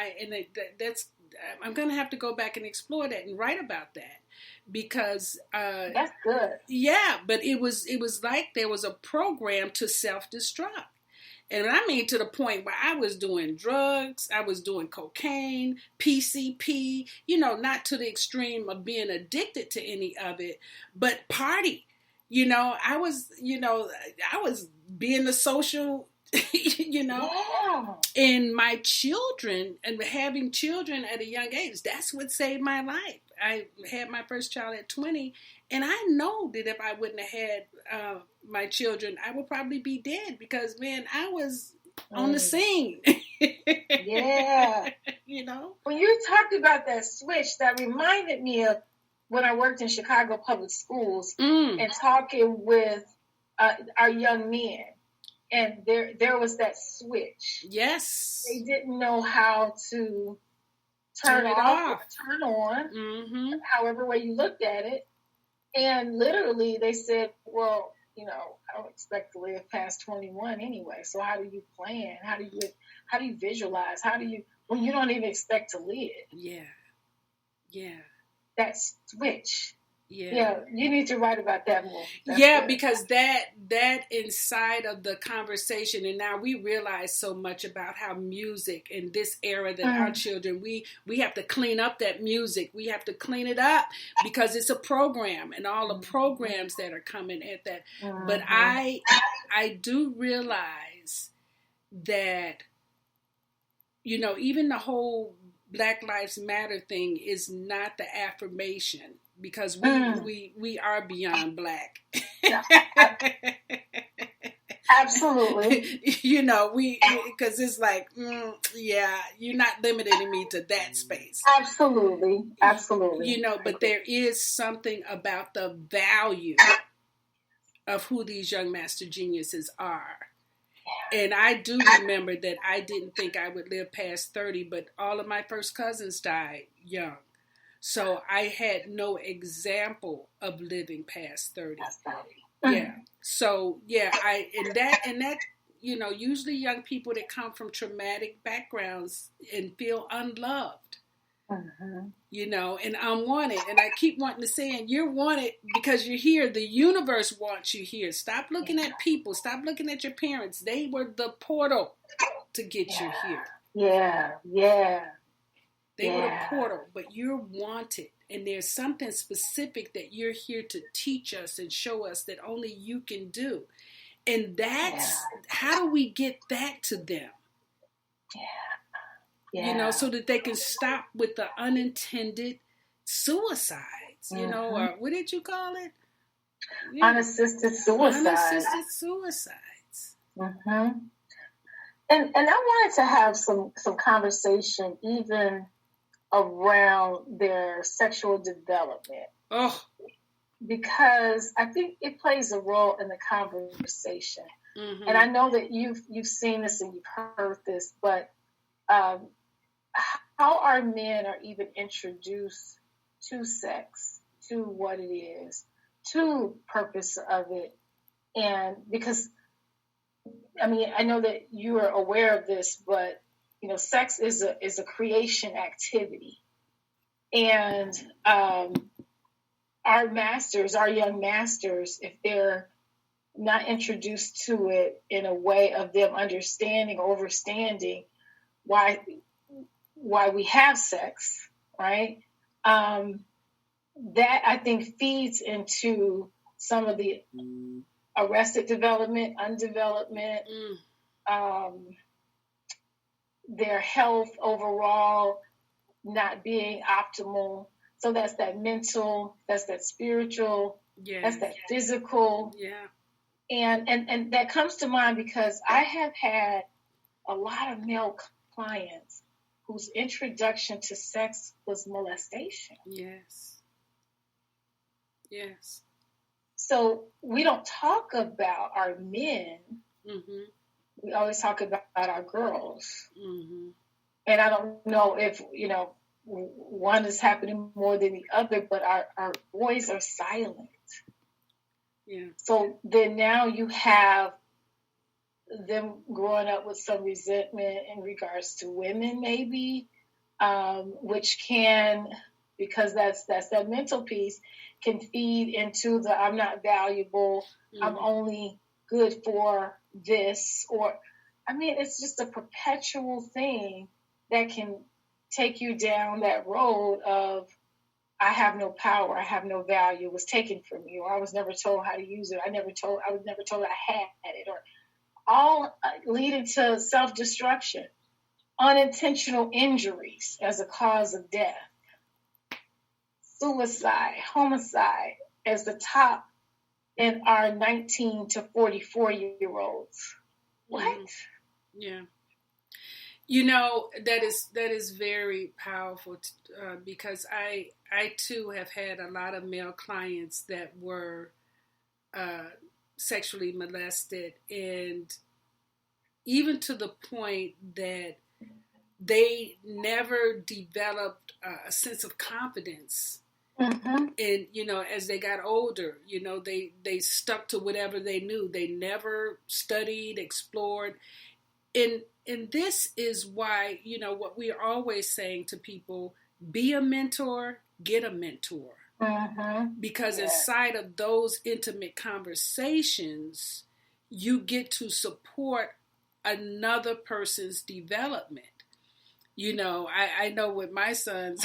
I'm going to have to go back and explore that and write about that, because that's good. Yeah, but it was like there was a program to self-destruct. And I mean, to the point where I was doing drugs, I was doing cocaine, PCP, not to the extreme of being addicted to any of it, but party. I was being the social, and my children, and having children at a young age, that's what saved my life. I had my first child at 20, and I know that if I wouldn't have had my children, I would probably be dead, because, man, I was on the scene. Yeah. When you talked about that switch, that reminded me of when I worked in Chicago public schools and talking with our young men. And there was that switch. Yes. They didn't know how to turn it off, or turn on, however way you looked at it. And literally they said, well, I don't expect to live past 21 anyway. So how do you plan? How do you visualize? When you don't even expect to live? Yeah. Yeah. That switch. Yeah, you need to write about that more. That's good. Because that inside of the conversation, and now we realize so much about how music in this era that our children, we have to clean up that music. We have to clean it up, because it's a program, and all the programs that are coming at that. But I do realize that, even the whole Black Lives Matter thing is not the affirmation, because we are beyond black. Absolutely. Because it's like, you're not limiting me to that space. Absolutely. But there is something about the value of who these young master geniuses are. And I do remember that I didn't think I would live past 30, but all of my first cousins died young. So I had no example of living past 30. Yeah. So usually young people that come from traumatic backgrounds and feel unloved, and unwanted. And I keep wanting to say, and you're wanted because you're here. The universe wants you here. Stop looking at people. Stop looking at your parents. They were the portal to get you here. Yeah. They were the portal, but you're wanted. And there's something specific that you're here to teach us and show us that only you can do. And that's, how do we get that to them? So that they can stop with the unintended suicides, or what did you call it? Unassisted suicide. Unassisted suicides. And I wanted to have some conversation even around their sexual development. Because I think it plays a role in the conversation. And I know that you've seen this and you've heard this, but how our men are even introduced to sex, to what it is, to purpose of it. And because, I know that you are aware of this, but sex is a creation activity, and our young masters, if they're not introduced to it in a way of them understanding or overstanding why we have sex, right? That I think feeds into some of the arrested development, undevelopment, their health overall not being optimal. So that's that mental, that's that spiritual, that's that physical. Yeah. And that comes to mind because I have had a lot of male clients whose introduction to sex was molestation. Yes. Yes. So we don't talk about our men. Mm-hmm. We always talk about our girls. Mm-hmm. And I don't know if, one is happening more than the other, but our boys are silent. Yeah. So then now you have them growing up with some resentment in regards to women, maybe, which can, because that's that mental piece, can feed into the I'm not valuable, mm-hmm. I'm only good for this, or, it's just a perpetual thing that can take you down that road of I have no power, I have no value, it was taken from me, or I was never told how to use it, I was never told I had it, or all leading to self-destruction, unintentional injuries as a cause of death, suicide, homicide as the top in our 19 to 44-year-olds. What? Yeah. That is very powerful because I too have had a lot of male clients that were sexually molested, and even to the point that they never developed a sense of confidence. Mm-hmm. And, as they got older, they stuck to whatever they knew. They never studied, explored. And this is why, what we are always saying to people, be a mentor, get a mentor. Mm-hmm. Because inside of those intimate conversations, you get to support another person's development. I know with my sons,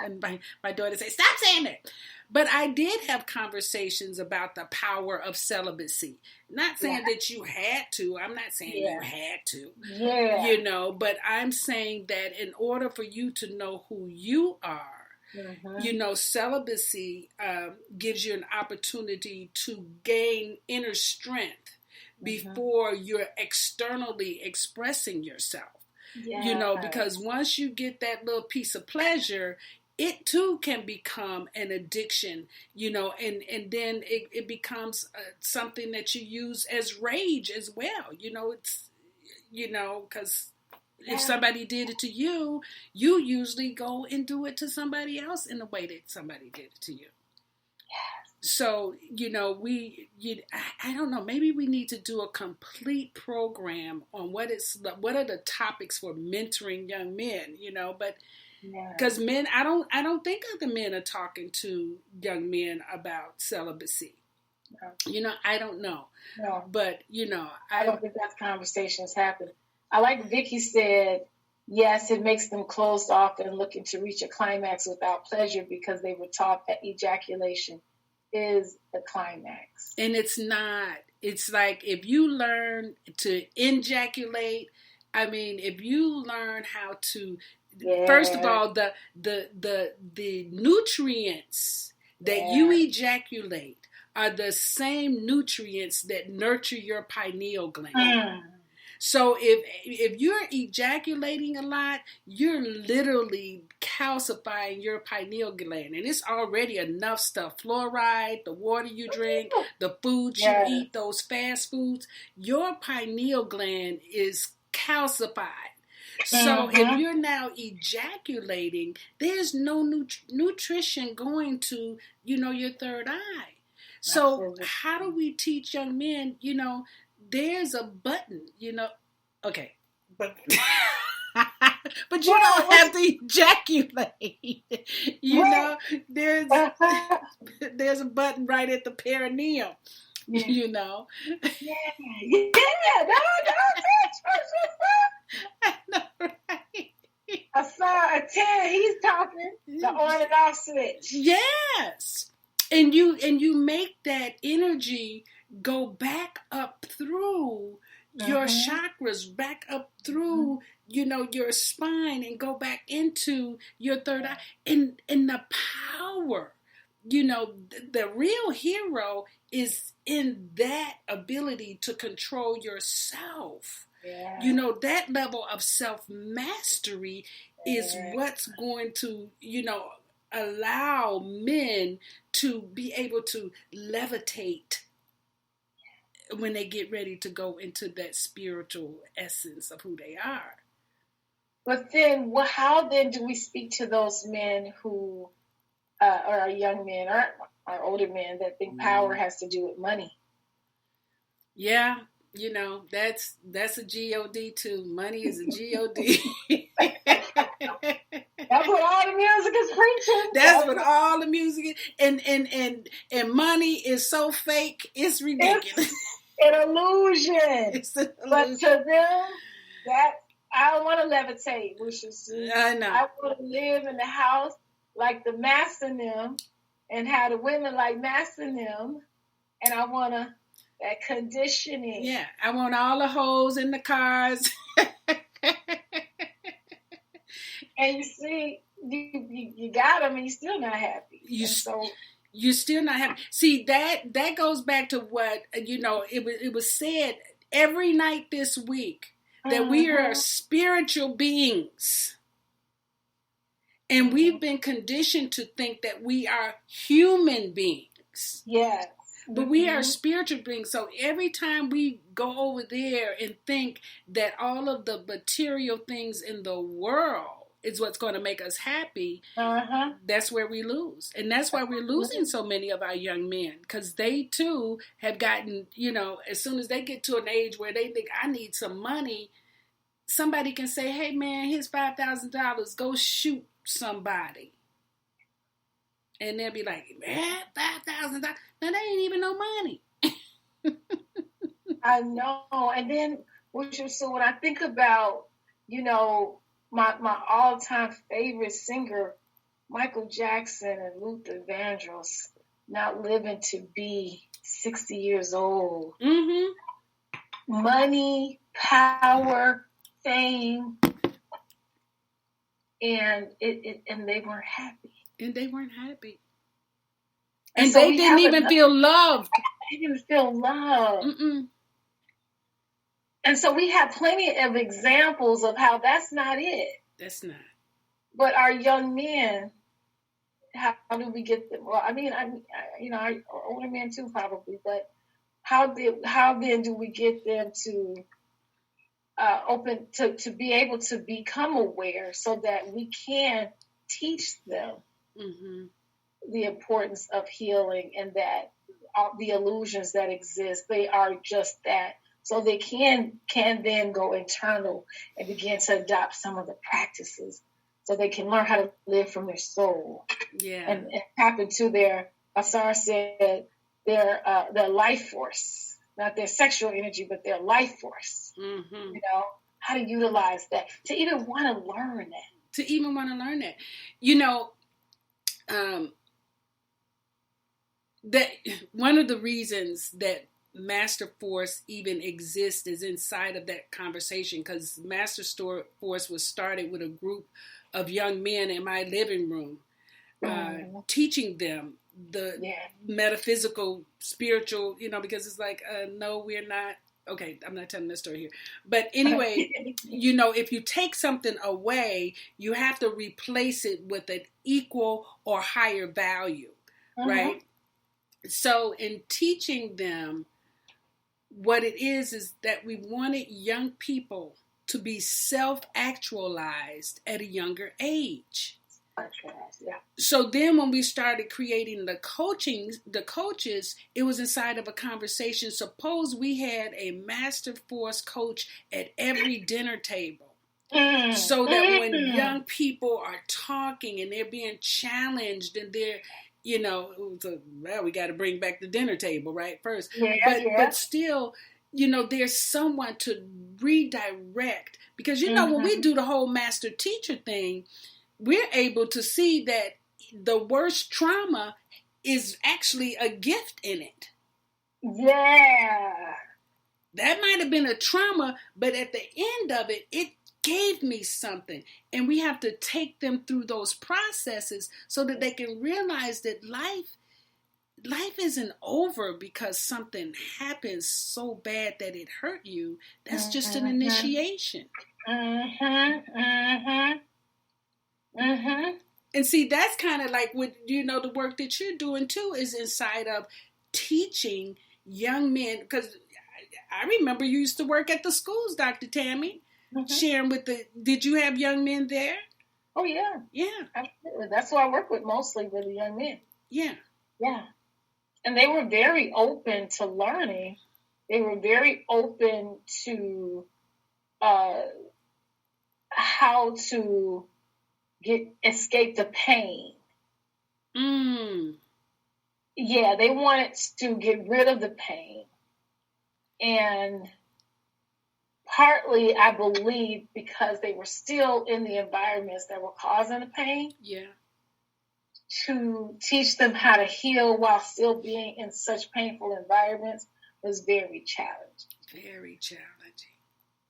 and my daughter says, stop saying that. But I did have conversations about the power of celibacy. Not saying that you had to. I'm not saying you had to. Yeah. But I'm saying that in order for you to know who you are, mm-hmm. Celibacy gives you an opportunity to gain inner strength before you're externally expressing yourself. Yeah. Because once you get that little piece of pleasure, it too can become an addiction, and then it becomes something that you use as rage as well. It's, because if somebody did it to you, you usually go and do it to somebody else in the way that somebody did it to you. So, I don't know, maybe we need to do a complete program on what are the topics for mentoring young men, but because men, I don't think other men are talking to young men about celibacy. No. I don't know. No. But, I don't think that conversations happen. I like Vicky said, yes, it makes them closed off and looking to reach a climax without pleasure because they were taught that ejaculation is the climax. And it's not. It's like if you learn to ejaculate, if you learn how to, first of all, the nutrients that you ejaculate are the same nutrients that nurture your pineal gland. Mm. So if you're ejaculating a lot, you're literally calcifying your pineal gland. And it's already enough stuff. Fluoride, the water you drink, the foods you eat, those fast foods. Your pineal gland is calcified. So if you're now ejaculating, there's no nutrition going to, your third eye. So absolutely. How do we teach young men, there's a button, okay, but but you don't have to ejaculate, there's a button right at the perineum, no, I know, right? I saw a 10, he's talking, the on and off switch. Yes, and you make that energy go back up through, your chakras back up through, your spine and go back into your third eye. And the power, the real hero is in that ability to control yourself. Yeah. That level of self-mastery is what's going to, allow men to be able to levitate when they get ready to go into that spiritual essence of who they are. But then, how then do we speak to those men who, or our young men, or our older men that think power has to do with money? Yeah, that's a God too. Money is a God. That's what all the music is preaching. That's what all the music is. And money is so fake, it's ridiculous. It's an illusion. It's an illusion. But to them, I don't want to levitate, I know. I want to live in the house like the master and them, and have the women like master and them, and I want that conditioning. Yeah, I want all the hoes in the cars. And you see, you got them, and you're still not happy. You're still not happy. See, that goes back to what, it was said every night this week, that we are spiritual beings. And we've been conditioned to think that we are human beings. Yes. But we are spiritual beings. So every time we go over there and think that all of the material things in the world is what's going to make us happy, that's where we lose. And that's why we're losing so many of our young men, because they too have gotten, as soon as they get to an age where they think, I need some money, somebody can say, hey man, here's $5,000, go shoot somebody. And they'll be like, man, $5,000. Now they ain't even no money. I know. And then, so when I think about, my all-time favorite singer, Michael Jackson and Luther Vandross, not living to be 60 years old. Money, power, fame, and they weren't happy. And they weren't happy. And so they didn't even feel loved. They didn't feel loved. And so we have plenty of examples of how that's not it. That's not. But our young men, how do we get them? Well, our older men too, probably. But how then do we get them to open to be able to become aware, so that we can teach them the importance of healing, and that the illusions that exist, they are just that. So they can then go internal and begin to adopt some of the practices, so they can learn how to live from their soul. Yeah. And tap into their, Asar said, their life force, not their sexual energy, but their life force. How to utilize that, to even want to learn that. That one of the reasons that Master Force even exists is inside of that conversation, because Master Force was started with a group of young men in my living room, teaching them the metaphysical, spiritual, because it's like, no, we're not. Okay, I'm not telling this story here. But anyway, if you take something away, you have to replace it with an equal or higher value, right? So in teaching them, what it is that we wanted young people to be self-actualized at a younger age. So then when we started creating the coaches, it was inside of a conversation. Suppose we had a Master Force coach at every dinner table. So that when young people are talking and they're being challenged and they're, we got to bring back the dinner table, right? First. But still, there's someone to redirect. Because, when we do the whole master teacher thing, we're able to see that the worst trauma is actually a gift in it. Yeah. That might have been a trauma, but at the end of it, it gave me something. And we have to take them through those processes so that they can realize that life isn't over because something happens so bad that it hurt you. That's just an initiation. And see, that's kind of like what, the work that you're doing too is inside of teaching young men. Because I remember you used to work at the schools, Dr. Tammye, sharing with did you have young men there? Oh, yeah. Yeah. Absolutely. That's who I work with mostly, with the young men. Yeah. Yeah. And they were very open to learning. They were very open to how to escape the pain. Yeah, they wanted to get rid of the pain. And partly, I believe, because they were still in the environments that were causing the pain. Yeah. To teach them how to heal while still being in such painful environments was very challenging. Very challenging.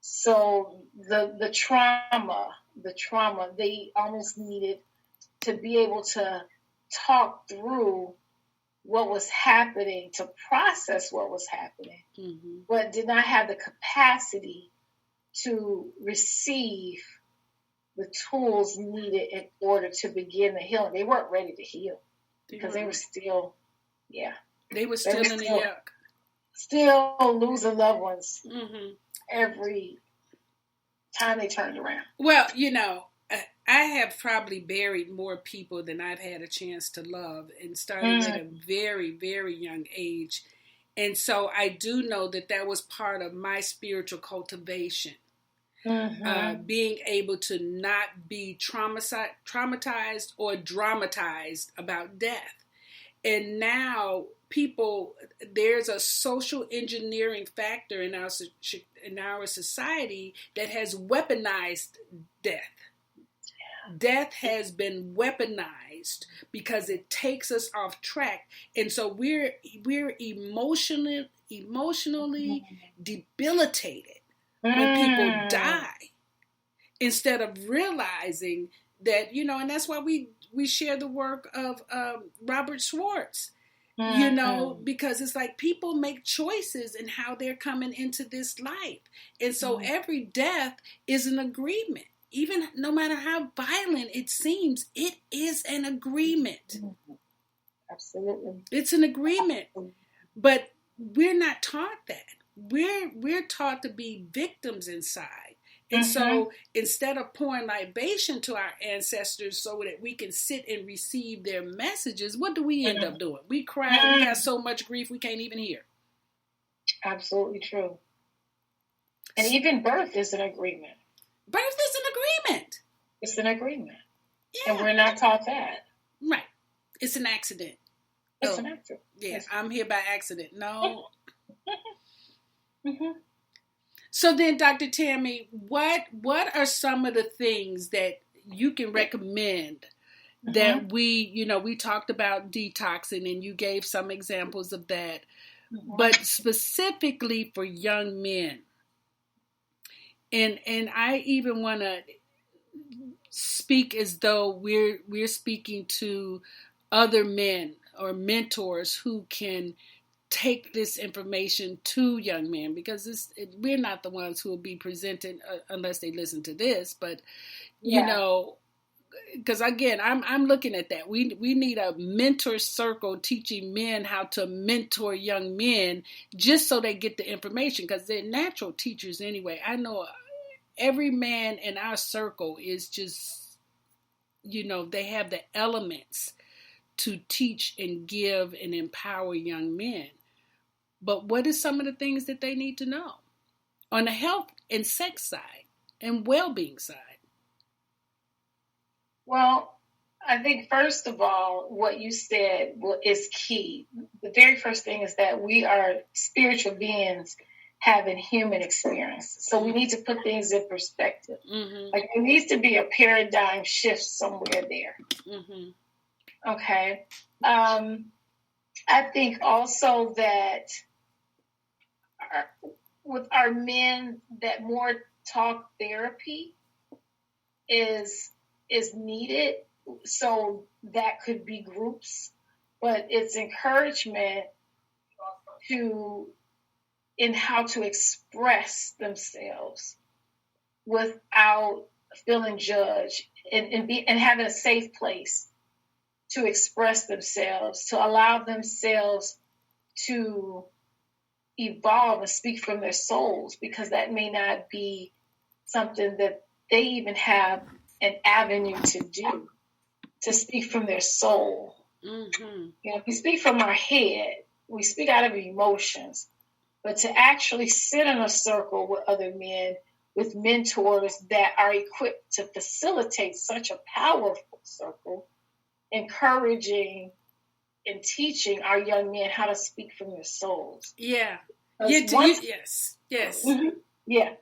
So the trauma, they almost needed to be able to talk through what was happening, to process what was happening, but did not have the capacity to receive the tools needed in order to begin the healing. They weren't ready to heal because they were still, They were still in the yuck. Still losing loved ones every time they turned around. Well, I have probably buried more people than I've had a chance to love, and started at a very, very young age. And so I do know that was part of my spiritual cultivation. Being able to not be traumatized or dramatized about death. And now there's a social engineering factor in our society that has weaponized death. Death has been weaponized because it takes us off track. And so we're emotionally debilitated when people die, instead of realizing that, and that's why we share the work of Robert Schwartz, because it's like people make choices in how they're coming into this life. And so every death is an agreement. Even no matter how violent it seems, it is an agreement. Absolutely. It's an agreement. But we're not taught that. We're taught to be victims inside. And so instead of pouring libation to our ancestors so that we can sit and receive their messages, what do we end up doing? We cry. We have so much grief we can't even hear. Absolutely true. And even birth is an agreement. Birth is an agreement. It's an agreement. Yeah. And we're not taught that. Right. It's an accident. It's an accident. Yeah, yes. I'm here by accident. No. So then, Dr. Tammye, what are some of the things that you can recommend that we talked about detoxing, and you gave some examples of that, but specifically for young men? And I even want to speak as though we're speaking to other men or mentors who can take this information to young men, because we're not the ones who will be presenting unless they listen to this. But because again, I'm looking at that. We need a mentor circle teaching men how to mentor young men, just so they get the information, because they're natural teachers anyway. I know every man in our circle is just, they have the elements to teach and give and empower young men. But what is some of the things that they need to know on the health and sex side and well-being side? Well, I think first of all, what you said is key. The very first thing is that we are spiritual beings having human experience. So we need to put things in perspective. Like there needs to be a paradigm shift somewhere there. Okay. I think also that with our men that more talk therapy is needed. So that could be groups, but it's encouragement in how to express themselves without feeling judged, and having a safe place to express themselves, to allow themselves to evolve and speak from their souls, because that may not be something that they even have an avenue to do, to speak from their soul. Mm-hmm. We speak from our head, we speak out of emotions, but to actually sit in a circle with other men, with mentors that are equipped to facilitate such a powerful circle, encouraging and teaching our young men how to speak from their souls. Yeah. Yes. Mm-hmm. Yeah.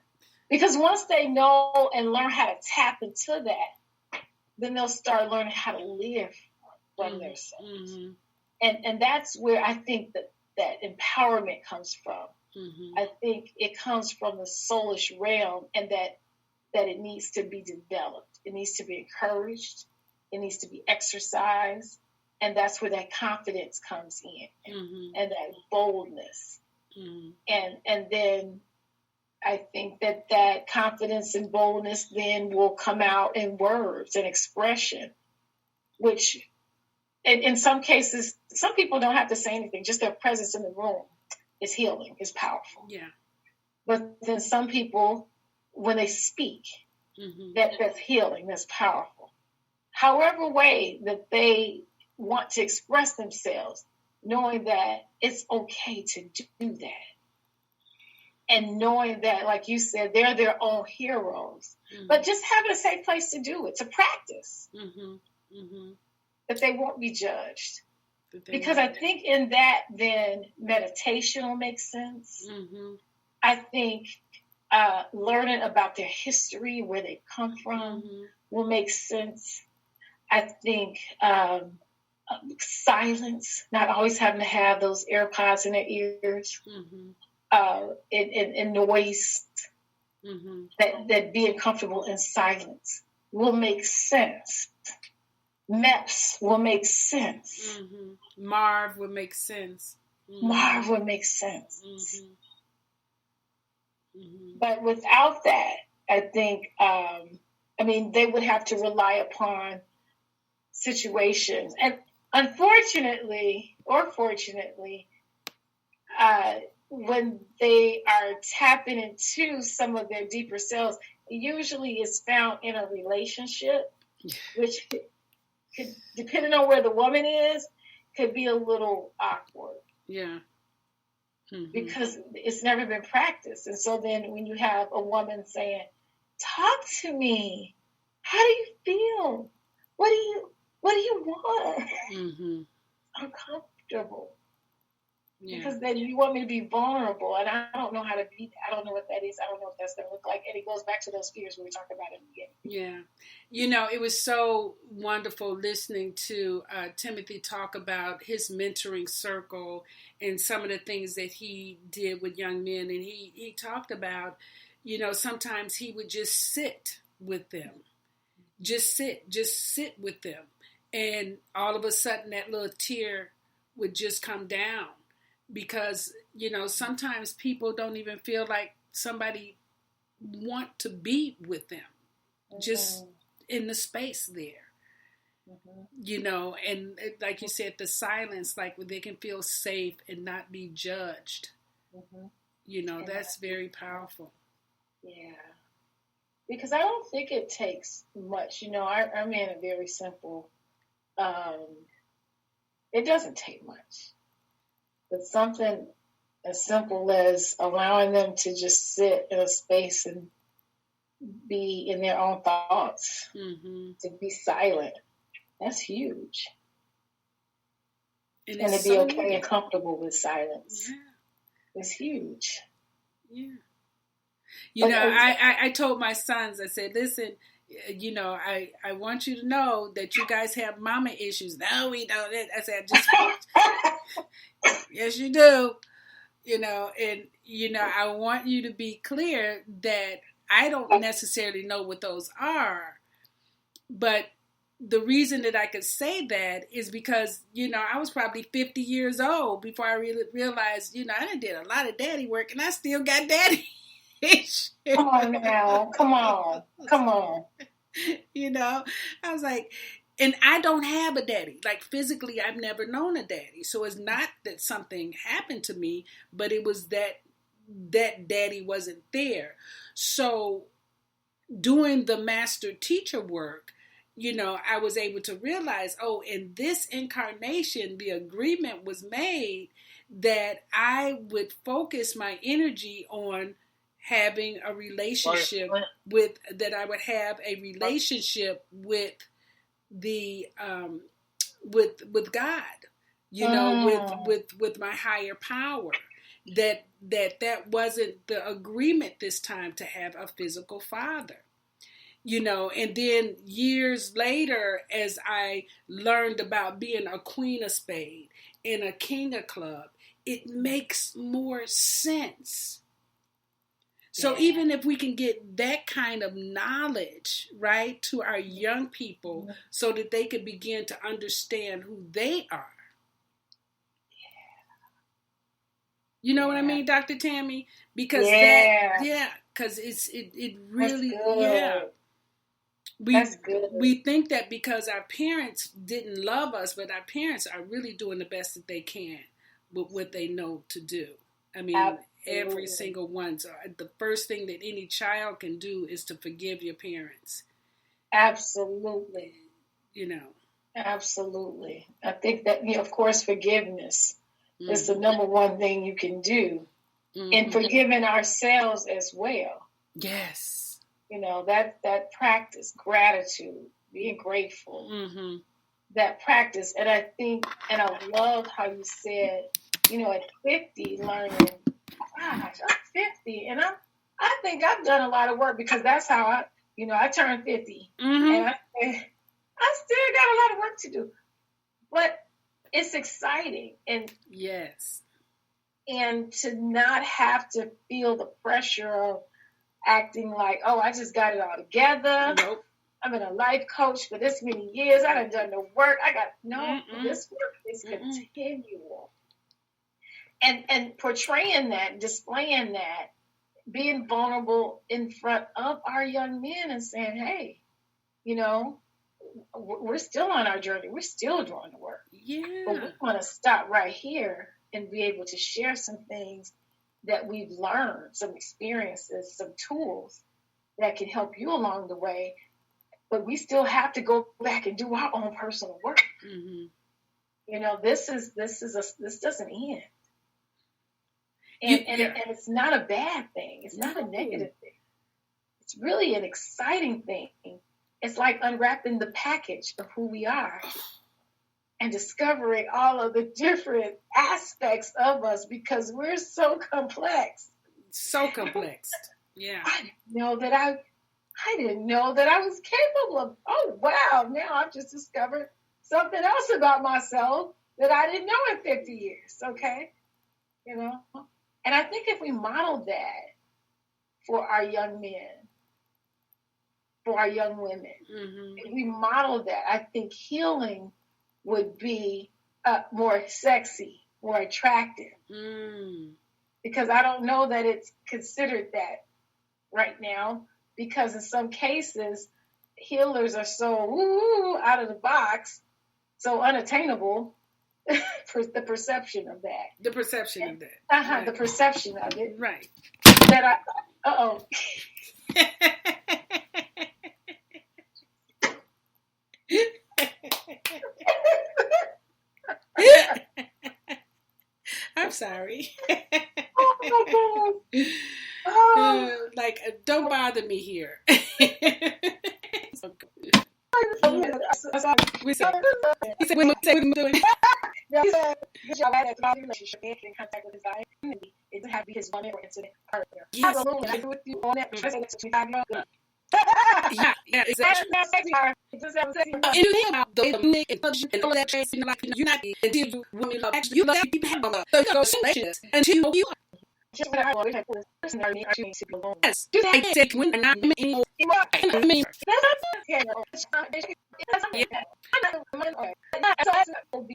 Because once they know and learn how to tap into that, then they'll start learning how to live from their souls. Mm-hmm. And that's where I think that empowerment comes from. Mm-hmm. I think it comes from the soulish realm, and that it needs to be developed. It needs to be encouraged. It needs to be exercised. And that's where that confidence comes in, mm-hmm. and that boldness. Mm-hmm. And then I think that confidence and boldness then will come out in words and expression, which in some cases, some people don't have to say anything. Just their presence in the room is healing, is powerful. Yeah. But then some people, when they speak, mm-hmm. that's healing, that's powerful. However way that they want to express themselves, knowing that it's okay to do that. And knowing that, like you said, they're their own heroes. Mm-hmm. But just having a safe place to do it, to practice. Mm-hmm. Mm-hmm. That they won't be judged. Because I think in that, then meditation will make sense. Mm-hmm. I think learning about their history, where they come from, mm-hmm. will make sense. I think silence, not always having to have those AirPods in their ears, mm-hmm. And noise, mm-hmm. that being comfortable in silence will make sense. MEPS will make sense. Mm-hmm. Marv will make sense. Mm-hmm. Marv will make sense. Mm-hmm. Mm-hmm. But without that, I think, they would have to rely upon situations. And unfortunately, or fortunately, when they are tapping into some of their deeper selves, it usually is found in a relationship, which could, depending on where the woman is, could be a little awkward. Yeah. Mm-hmm. Because it's never been practiced. And so then when you have a woman saying, talk to me, how do you feel? What do you want? Mm-hmm. Uncomfortable. Yeah. Because then you want me to be vulnerable, and I don't know how to be. I don't know what that is. I don't know what that's going to look like. And it goes back to those fears we were talking about in the beginning. Yeah. It was so wonderful listening to Timothy talk about his mentoring circle and some of the things that he did with young men. And he talked about, sometimes he would just sit with them. Just sit with them. And all of a sudden that little tear would just come down. Because, sometimes people don't even feel like somebody want to be with them, mm-hmm. just in the space there, mm-hmm. And like you said, the silence, like they can feel safe and not be judged, mm-hmm. That's very powerful. Yeah. Because I don't think it takes much, our men are very simple. It doesn't take much. But something as simple as allowing them to just sit in a space and be in their own thoughts, mm-hmm. to be silent, that's huge. And to be okay and comfortable with silence, is huge. Yeah. I told my sons, I said, listen, I want you to know that you guys have mama issues. No, we don't. I said, just yes, you do. I want you to be clear that I don't necessarily know what those are, but the reason that I could say that is because, I was probably 50 years old before I really realized, I done did a lot of daddy work and I still got daddy issues. Come on now. Come on. I was like, and I don't have a daddy. Like physically, I've never known a daddy. So it's not that something happened to me, but it was that daddy wasn't there. So doing the master teacher work, I was able to realize, in this incarnation, the agreement was made that I would focus my energy on having a relationship with the with God, with my higher power. That wasn't the agreement this time to have a physical father. And then years later, as I learned about being a queen of spade and a king of club, it makes more sense. So even if we can get that kind of knowledge, right, to our young people so that they could begin to understand who they are. You know what I mean, Dr. Tammye? Because because it really, We think that because our parents didn't love us, but our parents are really doing the best that they can with what they know to do. I mean, every single one. So the first thing that any child can do is to forgive your parents. Absolutely. Absolutely. I think that, of course, forgiveness is the number one thing you can do. And forgiving ourselves as well. Yes. That practice, gratitude, being grateful, that practice. And I think, and I love how you said, at 50, learning, gosh, I'm 50, and I think I've done a lot of work because that's how I turned 50, and I still got a lot of work to do, but it's exciting, and yes, and to not have to feel the pressure of acting like, I just got it all together. Nope. I've been a life coach for this many years. I done the work. This work is continual. And portraying that, displaying that, being vulnerable in front of our young men and saying, hey, we're still on our journey. We're still doing the work. Yeah. But we want to stop right here and be able to share some things that we've learned, some experiences, some tools that can help you along the way. But we still have to go back and do our own personal work. This doesn't end. And it's not a bad thing. It's not a negative thing. It's really an exciting thing. It's like unwrapping the package of who we are and discovering all of the different aspects of us because we're so complex. So complex. Yeah. I didn't know that I was capable of, wow, now I've just discovered something else about myself that I didn't know in 50 years, okay? And I think if we model that for our young men, for our young women, if we model that, I think healing would be more sexy, more attractive. Because I don't know that it's considered that right now, because in some cases, healers are so out of the box, so unattainable. The perception of that. The perception of that. Right. The perception of it. Right. That I'm sorry. Oh my God. Don't bother me here. We said we're doing. He said, good job at that relationship and in contact with his guy. It didn't have to be his one or incident partner. Yes. Absolutely. I agree with you on that. I say that's 25 years old. Yeah, exactly. That's sexy. Just have sexy. And you think about the Nick and Budget and all that shit, like, you're not until you women love. Actually, you love people have love. So you gotta go select until you are. Just when I always have this person I mean, I shouldn't sit alone. Yes. I said when they're not anymore. I mean, yeah. So that's not be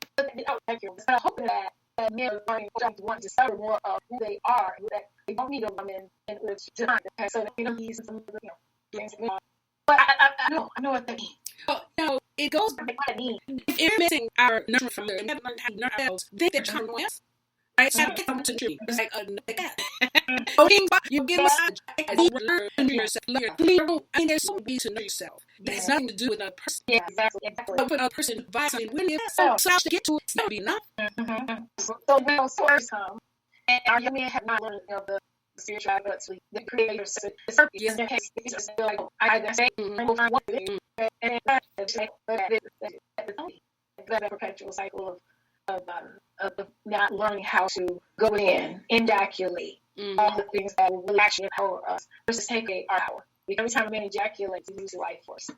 I hope that men are learning to discover more of who they are, that they don't need a woman in order to not the so they don't need some things. But I know what that means. Well, it goes back. What it means. If you're missing our nurturing from there, and never learn how to nurture ourselves, then they're trying to else. Right? So I get to tree. It's like that. Okay, you get massage. You learn to nurture yourself. I mean, there's so much to nurture yourself. That has nothing to do with a person. Yeah, exactly. But with a person advice, I mean, when you're so to get to it, it's not be enough. So when source come, and our young men have not learned the spirituality, the creator, the circle. Yes, in case it's just like I say, I'm going to find one thing, and that's that perpetual cycle of not learning how to go in, ejaculate, all the things that will really actually empower us versus take our power. Every time a man ejaculates, you lose your life force.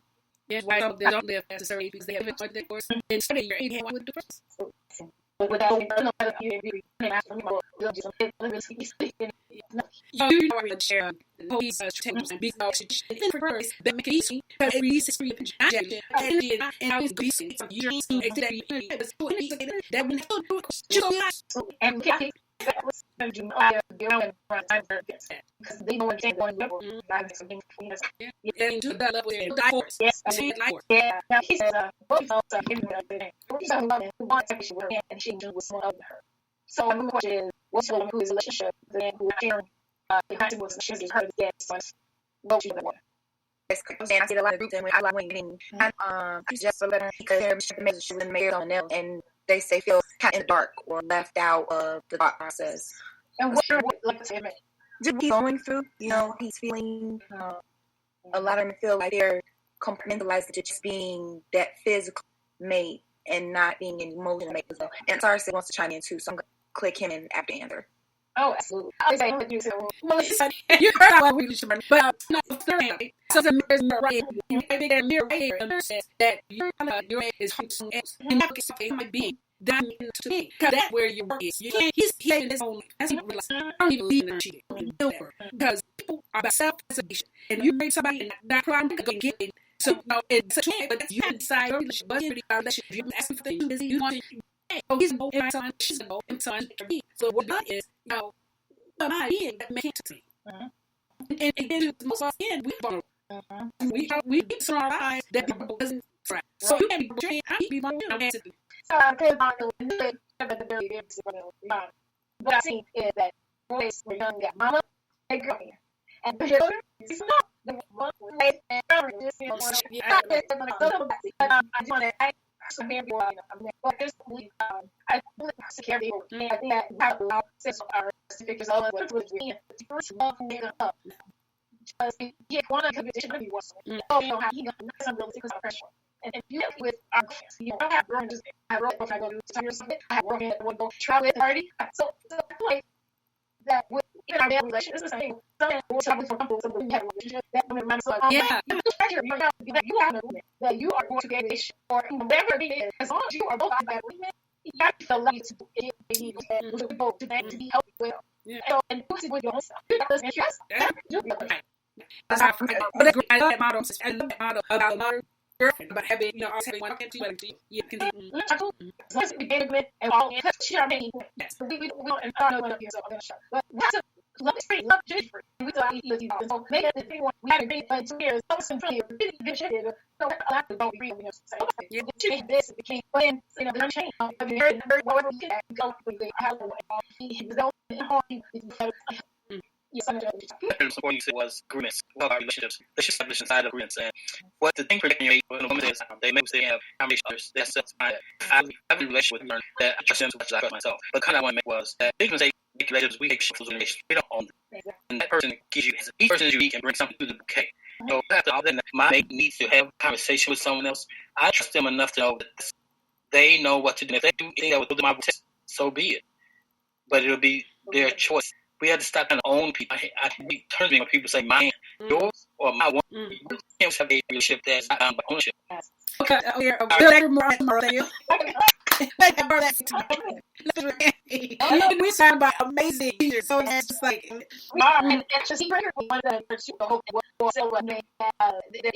Yeah, why they don't live necessarily because they have a life force. Instead of your age, with the person. But without you know, you know, I share police techniques and big dogs and first that make it easy because it releases free and I was greasy. You don't see that when they do it, and because they know what they're going to do. And to that level, divorce. Yes, yeah. Now he says, both also he's a woman who wants to be with and she was someone other than her. So my question is, what's the woman who is in a relationship with a man who is sharing the content with she is her dad sons? What she doing? Yes, I see a lot of groups and I like women I just a letter because they're messages and married on them and they say feel kind of in the dark or left out of the thought process. And what like to say, just he's going through, he's feeling a lot of them feel like they're compartmentalized to just being that physical mate and not being an emotional mate as well. And Sarsi wants to chime in too, so I'm going to click him in after answer. Oh, absolutely. I say, you heard how we should run, but so the mirror right, the mirror right here says that your is hard to else, and that might be that to me because that's where your work is. You can't. He's in his own. That's not real. I don't even believe in cheating because people are about self-preservation, and you bring somebody in that crime to go get it. So no, it's a choice, but you can decide your relationship. But relationship, you're asking for things you want. Oh, he's no, my son, she's no, and son, so what that is, my being that makes to me. And then most of us we vulnerable. We surround our eyes that people doesn't try. So you can be trained. I be vulnerable. So I could not know the very what I see is that boys were young, got mama, and girl here, and the children, it's not the one place and just I just want to. I believe security. I think that have a lot of our pictures all of what was first love up. Just he want to competition if he wants to. Oh, how he got some real secrets of pressure. And if you with our I have grown just I wrote if I go to time or something, I have working at one go travel at party. So I feel like that with in our marriage relationship, it's the same. Something we'll travel for couple, something we have a relationship that woman reminds us yeah. You have a woman that you are going to get a relationship or whatever it is, as long as you are both out of agreement, you have to allow you to do it. You need both to be healthy well. Yeah. And do it with your own stuff. That doesn't stress. But I love that model. I love that model about the modern girlfriend, about having, always having one to you can do. As long as we get agreement and all in, because she already we don't, and I don't know what here, so I'm going to shut. But that's a love is free, love is free. We thought we lived and so maybe the thing we haven't agreed, but 2 years, I was really good shit. So I have to don't agree with say, this became, but then, the unchanged. Have you heard whatever we did, go with the house, he was What you said was agreements. What about relationships? Let's just establish inside of agreements. And what the thing for when a woman is, they make say have combination others. That's self-minded. I have a relationship with her that I trust them so much as I trust myself. But the kind I want to make was that they can say relationships, we take shifts in relationships. We don't own them. And that person gives you, each person is unique and brings something to the bouquet. So after all that, my mate needs to have a conversation with someone else. I trust them enough to know that they know what to do. And if they do anything that would do my test, so be it. But it'll be their choice. We have to stop trying to own people. I turn to me when people say, man, yours or my one. You can't have a relationship that's not bound by ownership. Okay, we sound about amazing teachers, so it's just like we are, and just one of the pursuit of hope so they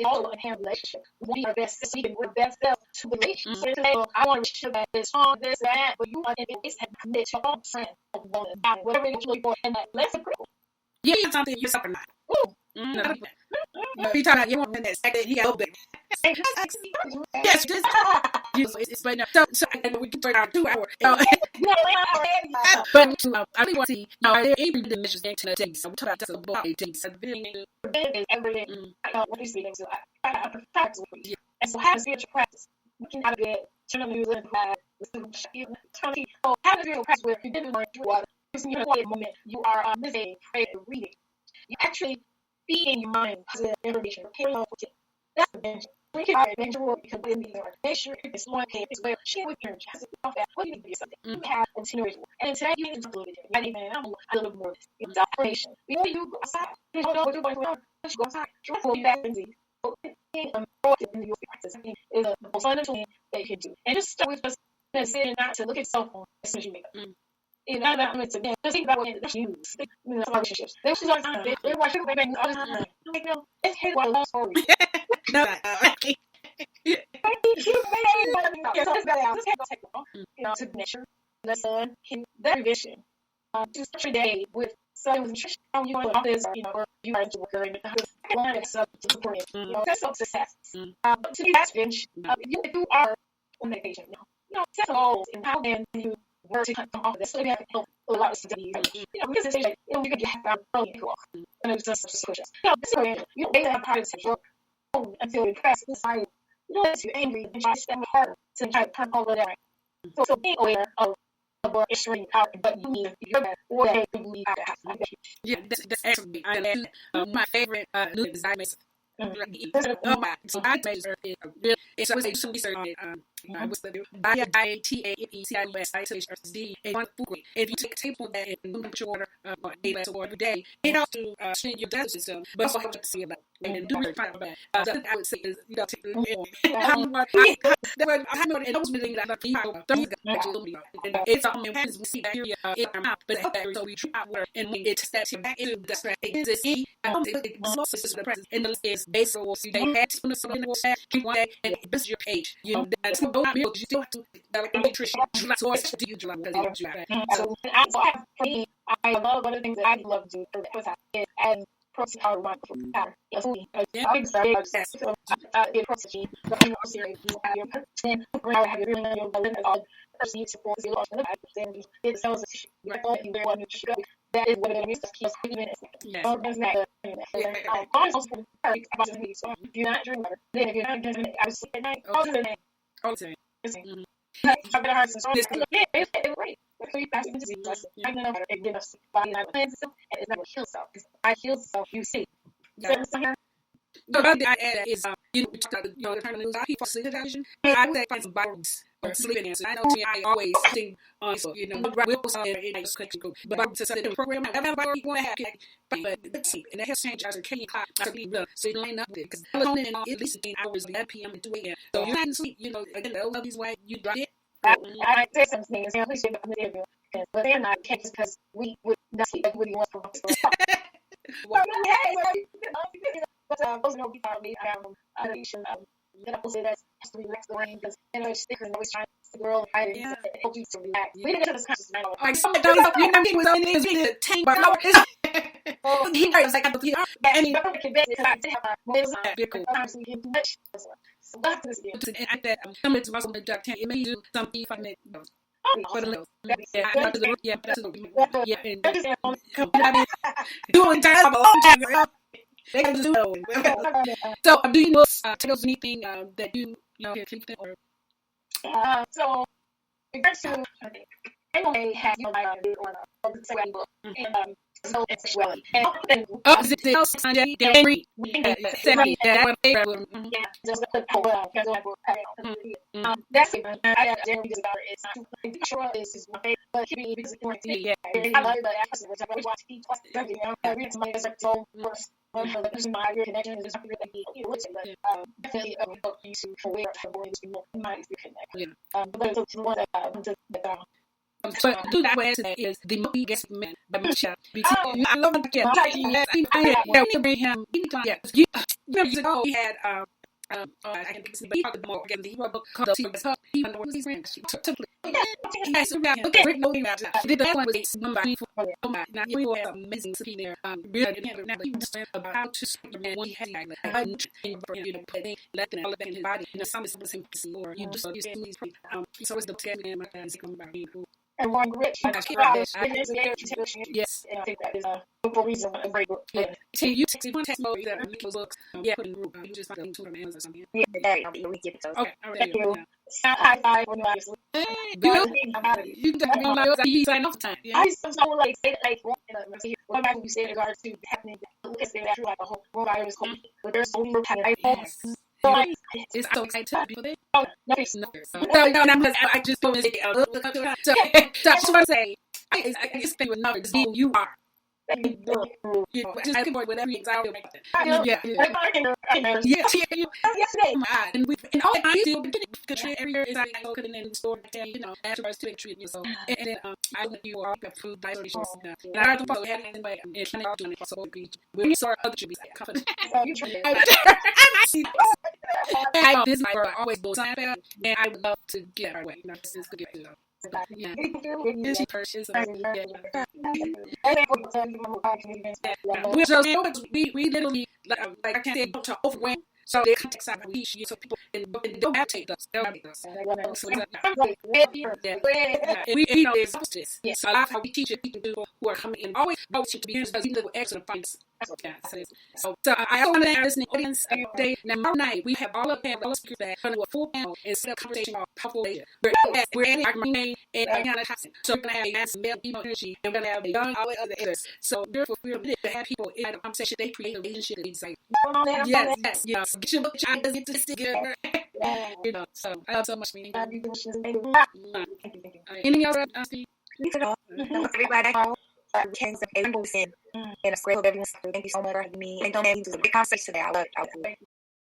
all in a relationship. We are best so we can work best self to the relationship. So today, I want a relationship that is strong, this, that, but you want to have commit to your own friend, whatever you're looking for, and let's agree. You need something yourself or not. But you talking about you want that second, he got a little bit. Yes, just it's but no. So we can turn out 2 hours. But I really want to see. No, there ain't really the measures there to take. So we talk about just a book. It takes a video. Everything. What is the I practice with you. And so, have a spiritual practice. Looking out of bed, turn on the music, have a spiritual practice where you didn't learn through water. In your quiet moment, you are listening, praying, reading. You actually feeding your mind positive information. That's the venture. We can adventure work because we need to make sure it's one case where share with your chance about that. What do you need to do something? You have a continuation. And today you need to do it. I need to a little more. It's information. You know, you go outside. You don't know what you're going to do. Let's go outside. Try to back into you. In your practice is the most fundamental thing that you can do. And just start with just sitting not to look at cell phone as soon as you make up. You know, just think about what they use. Relationships. They use all the time. They watch it all the time. Like, no, it's hate what a love story. No. To measure the sun, that vision. To start your day with something with nutrition. You want to office, or you are into worker and that's support it. That's all success. To be that bench, you are on medication. Set goals and how then you work to come off of this. So you have to help a lot of stuff. Because it's like, you can get half early and walk. And it's just push-ups. This is where they have parties that work and feel depressed inside. If you're angry, and try to stand hard to try to turn over there. So being aware of your extreme power, but you need your best, or that you need to have. Yeah, that's actually my favorite new design. Oh my! So I made it's always some research on it. What's the TAMECIUS and one food grade. If you take a table of that and put your water a glass of water every day, it helps to strengthen your digestive system, but also helps you to see about and do really find about that. The other thing I would say is take and those things I love to eat about 30 and it's happens we see bacteria in our mouth, but so we treat out water and we it tests that back into the stress. It's the presence and the list is basal or so they add teaspoon of salt in the water, keep one day and this is your page. That's no milk. You still have to nutrition. So it's to you, July, because so I love one of the things that I love to do is add protein powder one powder. Yes, I'm sorry. The protein, the series, have your protein, have your balance, all person you support the loss of the it sells that is what it means to keep even if you're not drinking water, then if you're not drinking it, I was sleeping at night, all the day. All the time. I've been hard since it's great. I know how to give us body and it's not heal self. I heal self, you see. The other thing I add is, the kind of news I people sleep television. I would find some Bibles or sleeping answers. I know I always think on, we'll say in a collection group, but to set the program, I have a Bible you want to have, but let's see, and that has changed. I was Kenny clock, I leave so you line up with it because I was on it at least 15 hours, 11 p.m. to 2 a.m. So you're not in sleep, again, the old these way you drop it. I say some things, I appreciate the but they're not kids because we would not sleep like what do you want from us. But those know people are made then I will say that has to relax the brain because it's thicker and always trying to grow and fight it helps you to relax. We didn't get to this conscious mind. Like somebody was on it, being a tank, but he was like, and he and at that, coming to Russell Duck Tank, it may do something for me. For the little, doing time a long time ago. They can do it. So, do you know tell us anything that you can keep them or? So, regards to anyway, has like a big or the book, and soul and sexuality. And is it the Sunday? yeah, just that's it. I generally just about it. It's too sure is my favorite, but keeping it because I love it, but afterwards, I always watch TV twice. You know, I read somebody that's like so first. The person my real connection is something that he looks at, but definitely you to aware of her boys might be connected. But the one that I want to get down. So do that way today is the movie Guess Man by Michelle. Because I love him. I bring him anytime. Yeah, years ago he had I can he talked more again. He wrote a book called "He won the world." His friends took yes, okay. Did the one was somebody for oh my. Now he was amazing to be there. Really, now he was about how to Superman when he had like let them elevate his body. You know, some is him more. You just you see so it's the Tammye my friends come about people. And one rich. Yes. And I think that is for reason a great book. Yeah. See, you text mode that those books. Yeah, put in the group. You just find them to Amazon or something. Yeah, we get those. Okay, thank you. High five when you obviously. You can tell me my you sign off time. I used to like say that like what about you say in regards to happening? Look at that like a whole coronavirus, but there's so many So it's so exciting to people there. Oh, no, I just don't say so I just want to say I just think with numbers who you are. Just looking for whatever anxiety about that. And all I do every year is I go in the store and afterwards to treat you. So and then I let you all have food dietitians now. And I don't follow having anybody and trying to do it so we saw other should be confident. I see I this my always both sides and I would love to get our way. This is good. Yeah, she purchased. We literally like I can't say to overwhelm. So they contact side we so people and don't have to take us. They'll take us. And we there's this. So a lot of how we teach it people who are coming in always to be because we live extra funds. So I also want to add listening audience update. Now tomorrow night we have all of panel speakers that going to a full panel and set up conversation about powerful data. We're adding our main and Ariana Thompson. So we're gonna have mass male emo energy and we're gonna have the young all the other editors. So therefore we're to have people in the conversation they create a relationship that is like yes. Get your book ideas get this together. So I love so much meaning. Anything else, Steve? Everybody changed the tables and a square of everyone's. Thank you so much for having me. And don't have you do a big conversation today. I love it.